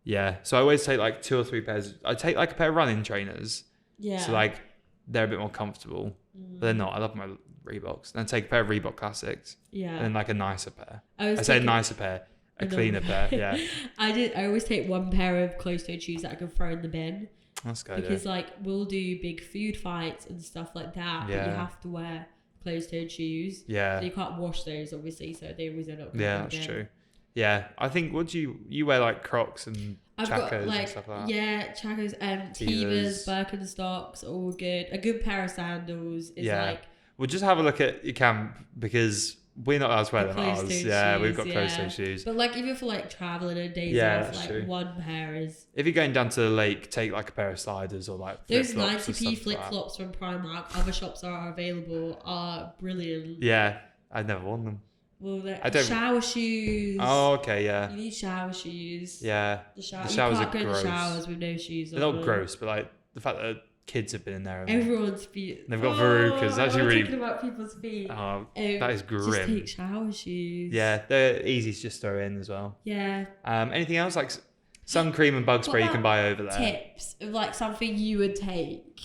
yeah. So I always take like 2 or 3 pairs. I take like a pair of running trainers, Yeah. so like they're a bit more comfortable. But they're not. I love my Reeboks. And then take a pair of Reebok Classics, Yeah. and then like a nicer pair. I I say a nicer pair, a cleaner pair. Yeah, I always take one pair of closed-toed shoes that I can throw in the bin that's good. because like we'll do big food fights and stuff like that. But Yeah. you have to wear closed-toed shoes. Yeah, So you can't wash those obviously, so they always end up. going yeah, in the that's bin. true. Yeah, I think what do you wear like Crocs and I've Chacos got and like stuff like that? yeah, Chacos, Tevas. Tevas, Birkenstocks, all good. A good pair of sandals is Yeah. like We'll just have a look at your camp because we're not allowed to wear The them at ours. closed-toed Yeah, we've shoes, got yeah. closed-toed shoes. But like even for like traveling and days Yeah, off, that's like true. one pair is If you're going down to the lake, take like a pair of sliders or like those flip-flops and 90p stuff like flip that. flops from Primark. Other shops are available are brilliant. Yeah, I've never worn them. Well, I don't- shower shoes. Oh, okay, yeah, You need shower shoes. yeah. The shower. The You showers can't are go in the gross. showers with no shoes They're on. not gross, but like the fact that kids have been in there. And, Everyone's feet. They've got verrucas. It's actually we're really- talking about people's feet. oh, that is Just grim. take shower shoes. Yeah, they're easy to just throw in as well. Yeah. Anything else like sun cream and bug What spray you can about buy over there? Tips of like something you would take.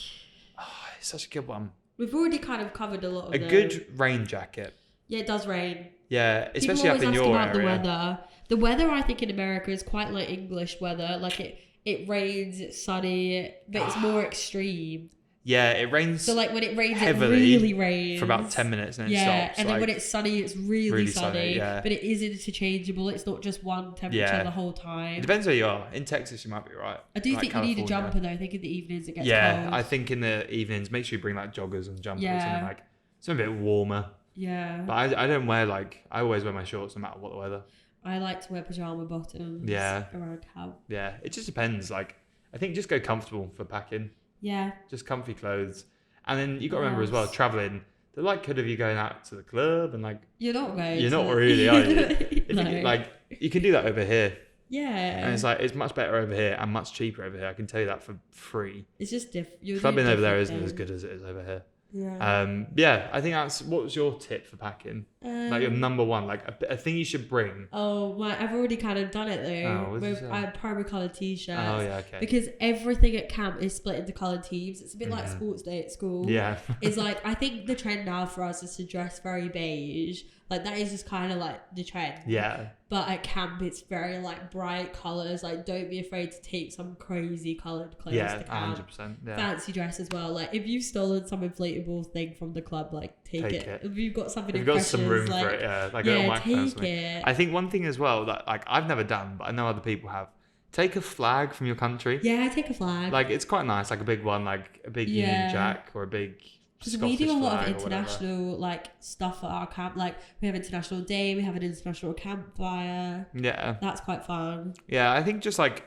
Oh, it's such a good one. We've already kind of covered a lot of A them. good rain jacket. Yeah, it does rain. Yeah, especially People up in always ask your about area. the weather. The weather, I think, in America is quite like English weather. Like it rains, it's sunny, but it's more extreme. Yeah, it rains So like when it rains, heavily it really rains for about 10 minutes and then Yeah, it stops. and then like, when it's sunny, it's really, really sunny. sunny, yeah. But it is interchangeable. It's not just one temperature Yeah. the whole it time. depends where you are. In Texas, you might be right. I do Like think you need a California. jumper though. I think in the evenings it gets Yeah, cold. I think in the evenings, make sure you bring like joggers and jumpers Yeah. and like something a bit warmer. Yeah. But I don't wear like, I always wear my shorts no matter what the weather. I like to wear pajama bottoms Yeah. around camp. Yeah, it just depends. Like, I think just go comfortable for packing, Yeah. just comfy clothes. And then you got to remember as well, Yes. traveling, the likelihood of you going out to the club and like, You're not going you're to- not really, are you? If No. you, like, you can do that over here. Yeah. And it's like, it's much better over here and much cheaper over here. I can tell you that for free. It's just different. Clubbing over there isn't as good as it is over here. Yeah. Yeah, I think that's, what was your tip for packing? Like your number one, like a thing you should bring. Oh, well, I've already kind of done it though. Oh, what did you say? I had primary colored t-shirts. Oh, yeah, okay. Because everything at camp is split into colored teams. It's a bit like Mhm. sports day at school. Yeah. It's like, I think the trend now for us is to dress very beige. Like that is just kind of like the trend. Yeah. But at camp, it's very like bright colors. Like, don't be afraid to take some crazy colored clothes Yeah, to camp. 100%. Yeah. Fancy dress as well. Like, if you've stolen some inflatable thing from the club, like take Take it. it. If you've got something, If in you've got some room like, for it, yeah. Like a little yeah, microphone or take something. it. I think one thing as well that like I've never done, but I know other people have. Take a flag from your country. Yeah, take a flag. Like it's quite nice, like a big one, like a big Union Yeah. Jack or a big Because Scottish we do a lot flag of or whatever. international like stuff at our camp. Like we have International Day, we have an international campfire. Yeah, That's quite fun. yeah. I think just like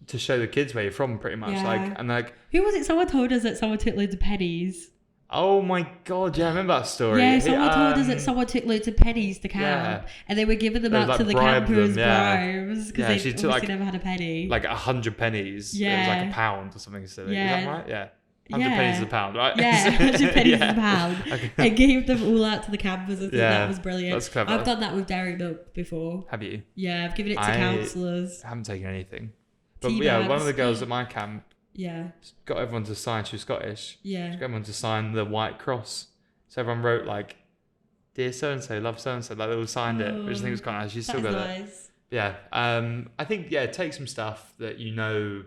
to show the kids where you're from, pretty much. Yeah. Like and like, Who was it? Someone told us that someone took loads of pennies. oh my god, yeah, I remember that story. Yeah, someone told us that someone took loads of pennies to camp, yeah. and they were giving them They out would, to like, the bribe campers them, yeah. bribes because Yeah, they she obviously took, like- never had a penny. like 100 pennies. It was Yeah. like £1 or something silly. Is Yeah. that right? Yeah. 100 pennies a pound, right? Yeah, 100 pennies a pound. Okay. I gave them all out to the campers. I think Yeah, that was brilliant. that's clever. I've done that with dairy milk before. Have you? Yeah, I've given it to I counsellors. haven't taken anything. But Tea yeah, one bags. of the girls at my camp Yeah, got everyone to sign. She was Scottish. yeah. She got everyone to sign the white cross. So everyone wrote like, "Dear so and so, love so and so." Like they all signed it, which I think was quite nice. She's still That's got it. nice. Yeah. I think take some stuff that you know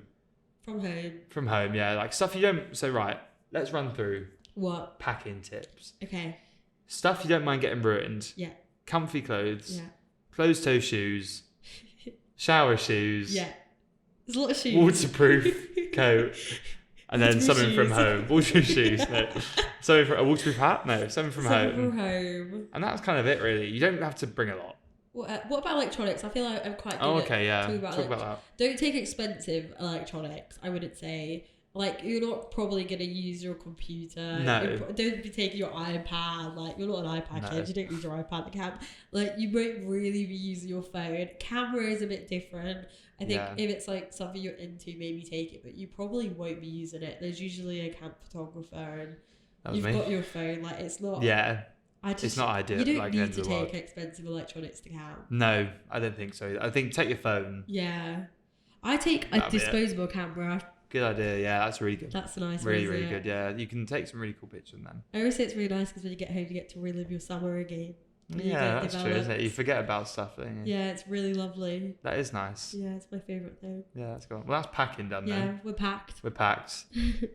From home. from home. Yeah, like stuff you don't. So right, let's run through What? packing tips. Okay. Stuff you don't mind getting ruined. Yeah. Comfy clothes. Yeah. Closed toe shoes. Shower shoes. Yeah. There's a lot of shoes. Waterproof coat. And then Waterproof something from shoes. home. Waterproof shoes. No. Something from a waterproof hat. No. Something from Something home. from home. And that's kind of it, really. You don't have to bring a lot. What about electronics? I feel like I'm quite good Oh, at okay, yeah. talking Talk about about that. Don't take expensive electronics, I wouldn't say. Like, you're not probably going to use your computer. No. Don't be taking your iPad. Like, you're not an iPad No. kid. You don't use your iPad to camp. Like, you won't really be using your phone. Camera is a bit different. I think Yeah. if it's, like, something you're into, maybe take it. But you probably won't be using it. There's usually a camp photographer and That was you've me. got your phone. Like, it's not... Yeah. I just, It's not ideal. You don't like the need end to of the world. take expensive electronics to camp. No, I don't think so. I think take your phone. Yeah. I take a That'd be it. disposable camera. Good idea. Yeah, that's really good. That's a nice one. Really, isn't really it? good. Yeah, you can take some really cool pictures then. I always say it's really nice because when you get home, you get to relive your summer again. When you Yeah, get that's true, isn't it? developed. You forget about stuff, don't you? Yeah, it's really lovely. That is nice. Yeah, it's my favourite thing. Yeah, that's good. Well, that's packing done Yeah, then. we're packed. We're packed.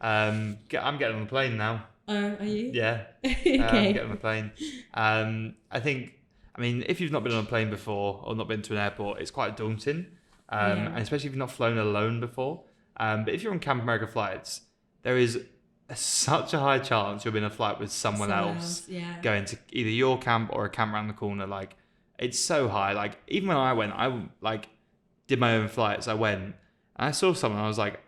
I'm getting on the plane now. Oh, are you? Yeah. Okay. Get on the plane. I mean, if you've not been on a plane before or not been to an airport, it's quite daunting. Yeah. And especially if you've not flown alone before. But if you're on Camp America flights, there is such a high chance you'll be in a flight with someone else Yeah. going to either your camp or a camp around the corner. Like, it's so high. Like, even when I went, I like did my own flights. I went and I saw someone. I was like,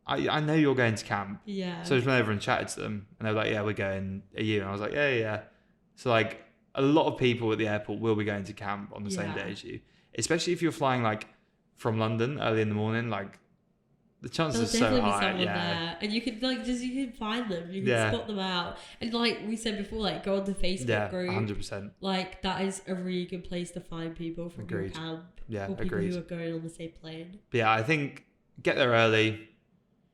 I know you're going to camp. Yeah. So I just went over and chatted to them, and they were like, "Yeah, we're going a year." And I was like, "Yeah." So like, a lot of people at the airport will be going to camp on the same day as you, especially if you're flying like from London early in the morning. Like, the chances There'll are so definitely be high. someone Yeah, there, and you can find them. You can Yeah. spot them out, and like we said before, like go on the Facebook yeah, group. 100%. Like that is a really good place to find people from Agreed. your camp Yeah, or people agreed. who are going on the same plane. But yeah, I think get there early,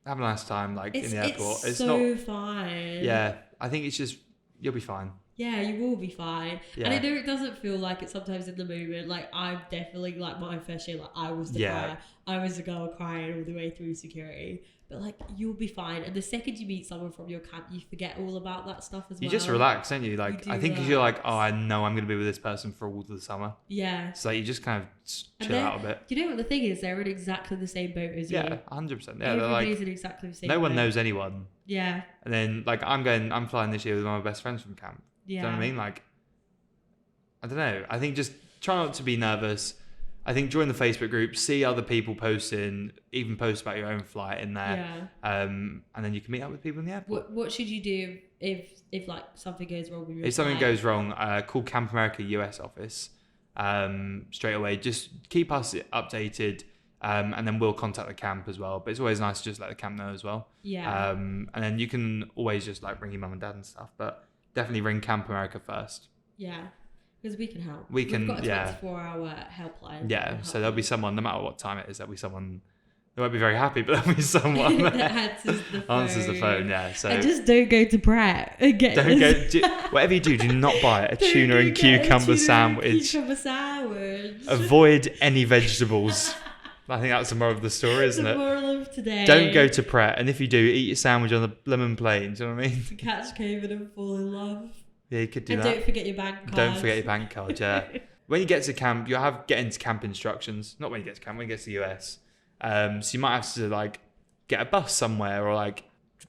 have a nice time, like in the airport. It's not. so fine. Yeah, I think it's just you'll be fine. Yeah, you will be fine. Yeah. And I know it doesn't feel like it sometimes in the moment. Like I'm definitely like my first year, like I was the Yeah. crier. I was the girl crying all the way through security. But like you'll be fine. And the second you meet someone from your camp, you forget all about that stuff as well. You just relax, don't you? Like, You do I think because you're like, relax. oh, I know I'm going to be with this person for all of the summer. Yeah. So like, you just kind of And chill then- out a bit. You know what the thing is? They're in exactly the same boat as Yeah, you. 100%. Yeah, they're Everybody's like, in exactly the same no one boat. knows anyone. Yeah. And then, like, I'm flying this year with one of my best friends from camp. Yeah. Do you know what I mean? Like, I don't know. I think just try not to be nervous. I think join the Facebook group, see other people posting, even post about your own flight in there. Yeah. And then you can meet up with people in the airport. What should you do if like something goes wrong with your If something flight? goes wrong, call Camp America US office straight away. Just keep us updated, and then we'll contact the camp as well. But it's always nice to just let the camp know as well. Yeah. And then you can always just like ring your mum and dad and stuff. But definitely ring Camp America first. Yeah. Because we can help. We can- We've got a yeah. 24-hour helpline. Yeah. So there'll be someone, no matter what time it is, there'll be someone. They won't be very happy, but there'll be someone that that answers the phone. Yeah. So And just don't go to Pret again. don't go. Whatever you do not buy a tuna and cucumber sandwich. Cucumber sandwich. Avoid any vegetables. I think that's the moral of the story, isn't the it? moral of today. Don't go to Pret, and if you do, eat your sandwich on the lemon plain. Do you know what I mean? Catch COVID and fall in love. Yeah, you could do And that. don't forget your bank card. Don't forget your bank card. Yeah. When you get to camp, you'll have get into camp instructions. Not when you get to camp, when you get to the US. So you might have to like get a bus somewhere or like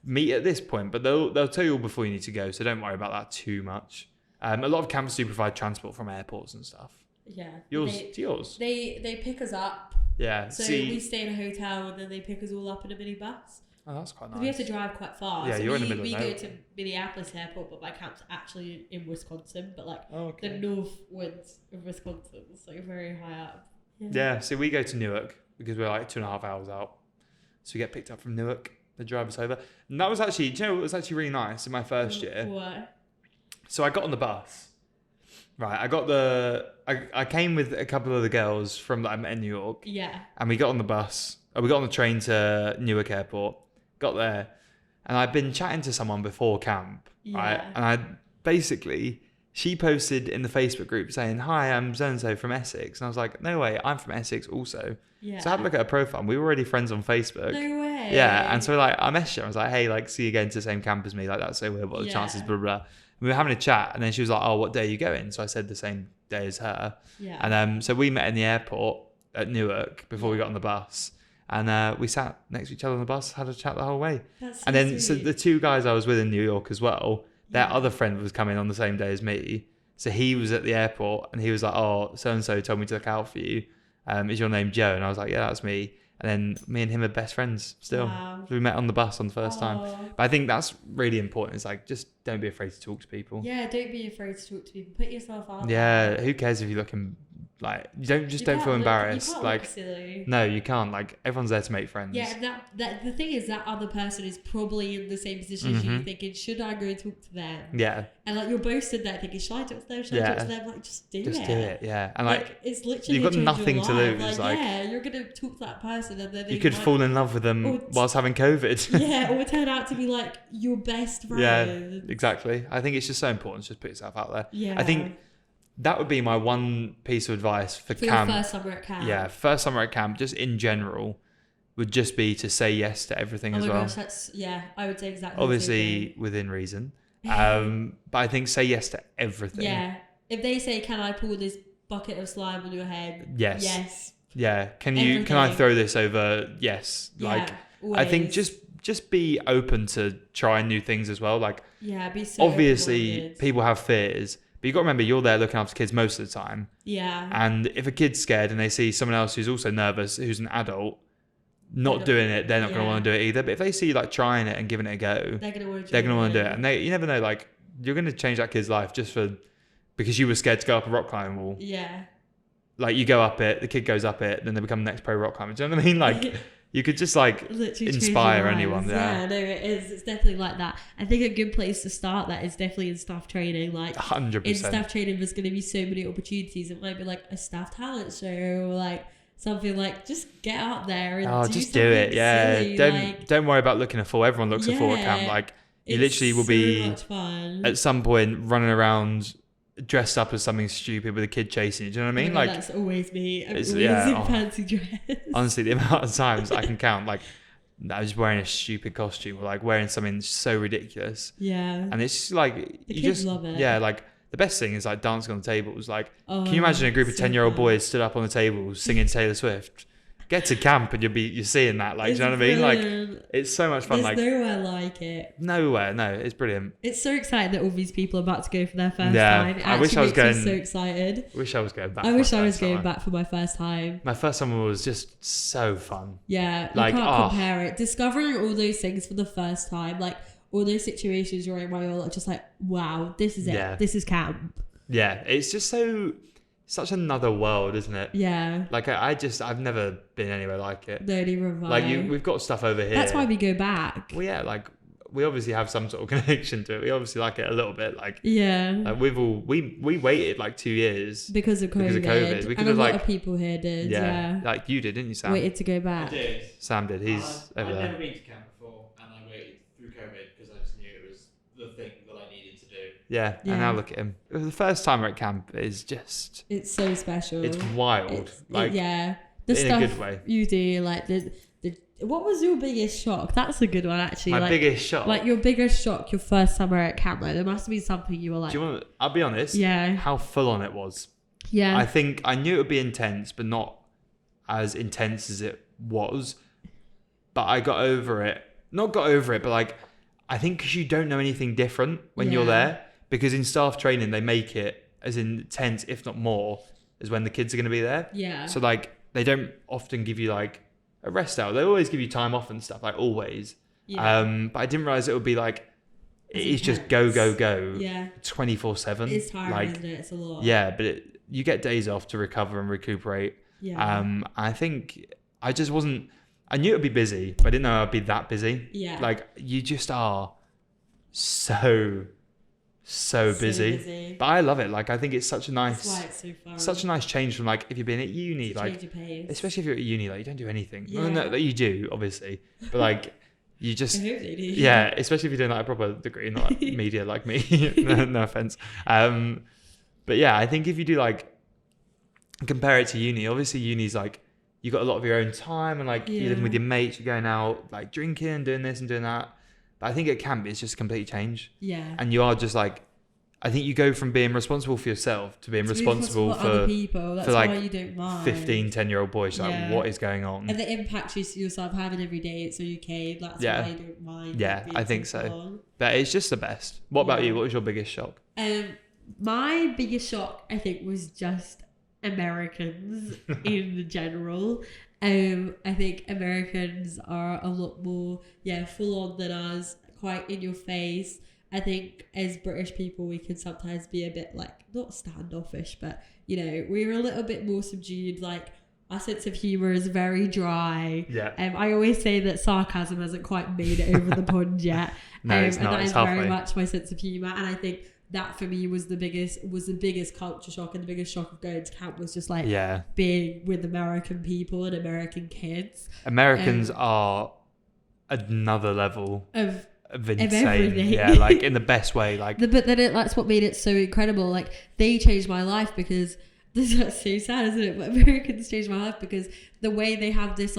meet at this point, but they'll tell you all before you need to go. So don't worry about that too much. A lot of camps do provide transport from airports and stuff. Yeah. Yours. They pick us up. Yeah. So See. we stay in a hotel and then they pick us all up in a minibus. Oh, that's quite nice. We have to drive quite far. Yeah, so you're in we, the middle of We go nowhere. to Minneapolis Airport, but my camp's actually in Wisconsin, but like Oh, the north winds of Wisconsin, so very high up. Yeah, so we go to Newark because we're like 2.5 hours out. So we get picked up from Newark They drive us over. And that was actually, do you know, it was actually really nice in my first year. What? So I got on the bus. Right, I came with a couple of the girls from that I met in New York. Yeah. And we got on the bus. We got on the train to Newark Airport. Got there. And I'd been chatting to someone before camp. Right. Yeah. And she posted in the Facebook group saying, "Hi, I'm so-and-so from Essex." And I was like, "No way, I'm from Essex also." Yeah. So I had a look at her profile. And we were already friends on Facebook. No way. Yeah. And so like I messaged her. I was like, "Hey, like, see you again to the same camp as me. Like, that's so weird. What are the chances? Blah, blah, blah." We were having a chat, and then she was like, "Oh, what day are you going?" So I said the same day as her. Yeah. And so we met in the airport at Newark before we got on the bus. And we sat next to each other on the bus, had a chat the whole way. That's so And then so sweet. the two guys I was with in New York as well, their Yeah. other friend was coming on the same day as me. So he was at the airport and he was like, "Oh, so-and-so told me to look out for you. Is your name Joe?" And I was like, "Yeah, that's me." And then me and him are best friends still. Wow. We met on the bus on the first time. Aw. But I think that's really important. It's like, just don't be afraid to talk to people. Yeah, don't be afraid to talk to people. Put yourself out Yeah, there. who cares if you're looking like you don't You don't can't feel look- embarrassed. You can't Like look silly. no, you can't. Like everyone's there to make friends. Yeah, and that the thing is that other person is probably in the same position as you, Mhm. thinking, should I go talk to them? Yeah, And like you're both stood there thinking, should I talk to them? Should I talk to them? Like just do just it. do it. Yeah, and like it's literally you've got changed your nothing to life. lose, like- yeah, you're gonna talk to that person, and then you could fall in love with them Or- whilst having COVID. yeah, or turn out to be like your best friend. Yeah, exactly. I think it's just so important to just put yourself out there. Yeah. I think that would be my one piece of advice for for camp. your first summer at camp. Yeah, first summer at camp, just in general, would just be to say yes to everything Oh as my well. gosh, I would say exactly. the same Obviously within reason. But I think say yes to everything. thing. Yeah. If they say, "Can I pour this bucket of slime on your head?" Yes. Yes. Yeah. Can I Everything. throw this over? Yes. Like Yeah, I think always. just be open to trying new things as well. Like Yeah, be so obviously open-minded. people have fears, but you got to remember you're there looking after kids most of the time. Yeah. And if a kid's scared and they see someone else who's also nervous, who's an adult, not doing it, they're not going to Yeah. want to do it either. But if they see you like trying it and giving it a go, They're gonna want to. they're going to want to do it. And you never know, like you're going to change that kid's life just because you were scared to go up a rock climbing wall. Yeah. Like you go up it, the kid goes up it, then they become the next pro rock climber. Do you know what I mean? Like you could just like Literally change inspire your anyone. lives. Yeah, no, it is. It's definitely like that. I think a good place to start that is definitely in staff training. Like 100%. in staff training, there's going to be so many opportunities. It might be like a staff talent show, or like something like just get out there and Oh, do just do it. something Yeah, silly, don't worry about looking a fool. Everyone looks a fool at camp. Yeah, Like you it's literally will so be much fun. at some point running around dressed up as something stupid with a kid chasing you. Do you know what I mean? Oh my God, Like that's always me. I'm it's- always yeah, in oh. fancy dress. honestly, the amount of times I can count, like I was wearing a stupid costume or like wearing something so ridiculous, Yeah. and it's just like The you kids just love it. yeah, like the best thing is like dancing on the tables. Like, Oh, can you imagine a group of so 10-year-old fun. boys stood up on the tables singing Taylor Swift? Get to camp and you're seeing that. Like, It's do you know what I mean? Like, brilliant. it's so much fun. There's Like, nowhere like it. nowhere. No, it's brilliant. It's so exciting that all these people are about to go for their first Yeah, time. It I wish actually I was makes me going- so excited. Wish I was going back. I for wish my I was first going summer. back for my first time. My first summer was just so fun. Yeah, you Like, can't oh. compare it. Discovering all those things for the first time, like all those situations you're in where you're just like, wow, this is it. Yeah. This is camp. Yeah, it's just such another world, isn't it? Yeah. Like I've never been anywhere like it. Don't even Like vibe. we've got stuff over here. That's why we go back. Well, yeah, like we obviously have some sort of connection to it. We obviously like it a little bit. Like Yeah. we waited like 2 years. Because of COVID. because of COVID. We And could a have, lot like- of people here did. Yeah, Yeah. like you did, didn't you, Sam? Waited to go I back. did. Sam did. He's over I'd there. never been to camp before, and I waited through COVID because I just knew it was the thing that I needed to do. Yeah, Yeah. and now look at him. The first time at camp is just It's so special. it's wild. Yeah. The in a stuff good way. you do, like the what was your biggest shock? That's a good one actually. My like, biggest shock. Like your biggest shock, your first summer at camp. Like, there must be something you were like, Do you want? I'll be honest. yeah, How full on it was. yeah, I think I knew it would be intense, but not as intense as it was. But I got over it. Not got over it, but like I think because you don't know anything different when you're Yeah. there. Because in staff training they make it as intense, if not more, as when the kids are going to be there. yeah. So like they don't often give you like a rest out. They always give you time off and stuff, like always. yeah. But I didn't realize it would be like As it's just go intense. Yeah, 24/7. it's tiring, Like isn't it? It's a lot. yeah, but you get days off to recover and recuperate. yeah. I think I just wasn't. I knew it would be busy, but I didn't know I'd be that busy. Yeah. Like, you just are so busy. But I love it. Like, I think it's such a That's why nice, it's so fun. such a nice change from like if you've been at uni, to like change your pace. especially if you're at uni, like you don't do anything. Well, Yeah. no, that you do obviously, but like you I just hope they do. yeah, especially if you're doing like a proper degree, not like media like me. no offense. But yeah, I think if you do like compare it to uni, obviously uni's like you got a lot of your own time and like you're living with Yeah. your mates, you're going out like drinking, doing this and doing that. But I think at camp it's just a complete change, Yeah. and you are just like. I think you go from being responsible for yourself to being To be responsible other for people. That's like why you don't mind. 15, 10-year-old boys. Like, Yeah. what is going on? And the impact you see yourself having every day, it's okay. That's Yeah. why you don't mind. Yeah, being I think so so. long. But it's just the best. What about Yeah. you? What was your biggest shock? My biggest shock, I think, was just Americans in general. I think Americans are a lot more, full on than us, quite in your face. I think as British people, we can sometimes be a bit like, not standoffish, but, you know, we're a little bit more subdued. Like, our sense of humour is very dry. Yeah. I always say that sarcasm hasn't quite made it over the pond yet. No, it's and not. that It's is very halfway. much my sense of humour. And I think that for me was the biggest culture shock, and the biggest shock of going to camp was just like Yeah. being with American people and American kids Americans are another level of of insane. everything. Yeah, like in the best way. Like, but then that's what made it so incredible. Like, they changed my life because that's so sad, isn't it? But Americans changed my life because the way they have this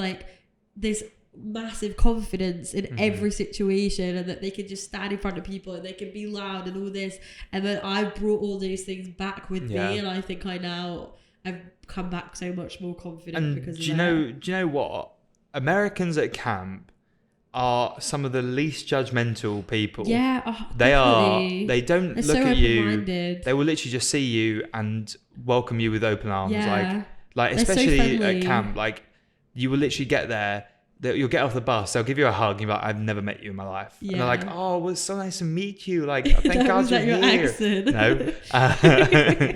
massive confidence in every situation, and that they can just stand in front of people and they can be loud and all this, and then I brought all those things back with Yeah. me, and I think I've come back so much more confident and because do of you that. know what? Americans at camp are some of the least judgmental people. Yeah, They definitely. are. They don't They're look so at you. open-minded. They will literally just see you and welcome you with open arms. Yeah. Like They're so especially friendly. at camp, like you will literally get there. You'll get off the bus. They'll give you a hug. You're like, I've never met you in my life. And they're like, Yeah. oh, well, it's so nice to meet you. Like, thank That God was you're that your here. accent? No.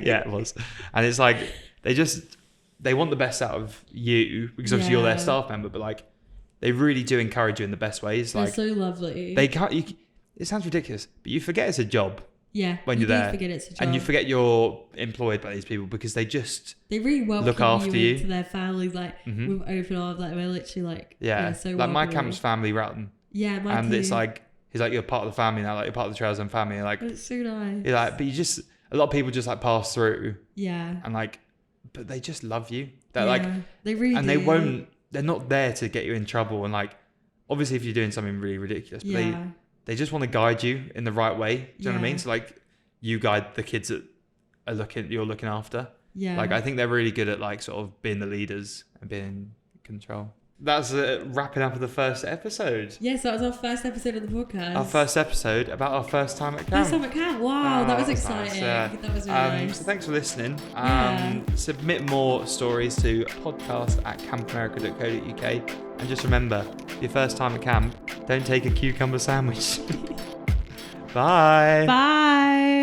Yeah, it was. And it's like they want the best out of you because obviously you're their Yeah. staff member. But like, they really do encourage you in the best ways. They're Like, so lovely. they can't. It sounds ridiculous, but you forget it's a job when you you're do there, forget it's a job. and you forget you're employed by these people because they just They really welcome look after you. into their families, like Mhm. with open arms. Like, we're literally like, so like my welcoming. camp's family Ratton, Yeah, mine and too. it's like he's like, you're part of the family now, like you're part of the Trails and family. Like It's so nice. you're like, but you just a lot of people just like pass through Yeah. and like, but they just love you. They're Yeah, like, they really and do. they won't. They're not there to get you in trouble. And like, obviously, if you're doing something really ridiculous, but Yeah. they just want to guide you in the right way. Do you know what I mean? Yeah. So like, you guide the kids that you're looking after. Yeah. Like, I think they're really good at like sort of being the leaders and being in control. That's wrapping up of the first episode. Yes, that was our first episode of the podcast. Our first episode about our first time at camp. First time at camp. Wow, that was nice, exciting. yeah. That was really nice. So thanks for listening. Yeah. Submit more stories to podcast@campamerica.co.uk. And just remember, your first time at camp, don't take a cucumber sandwich. Bye. Bye.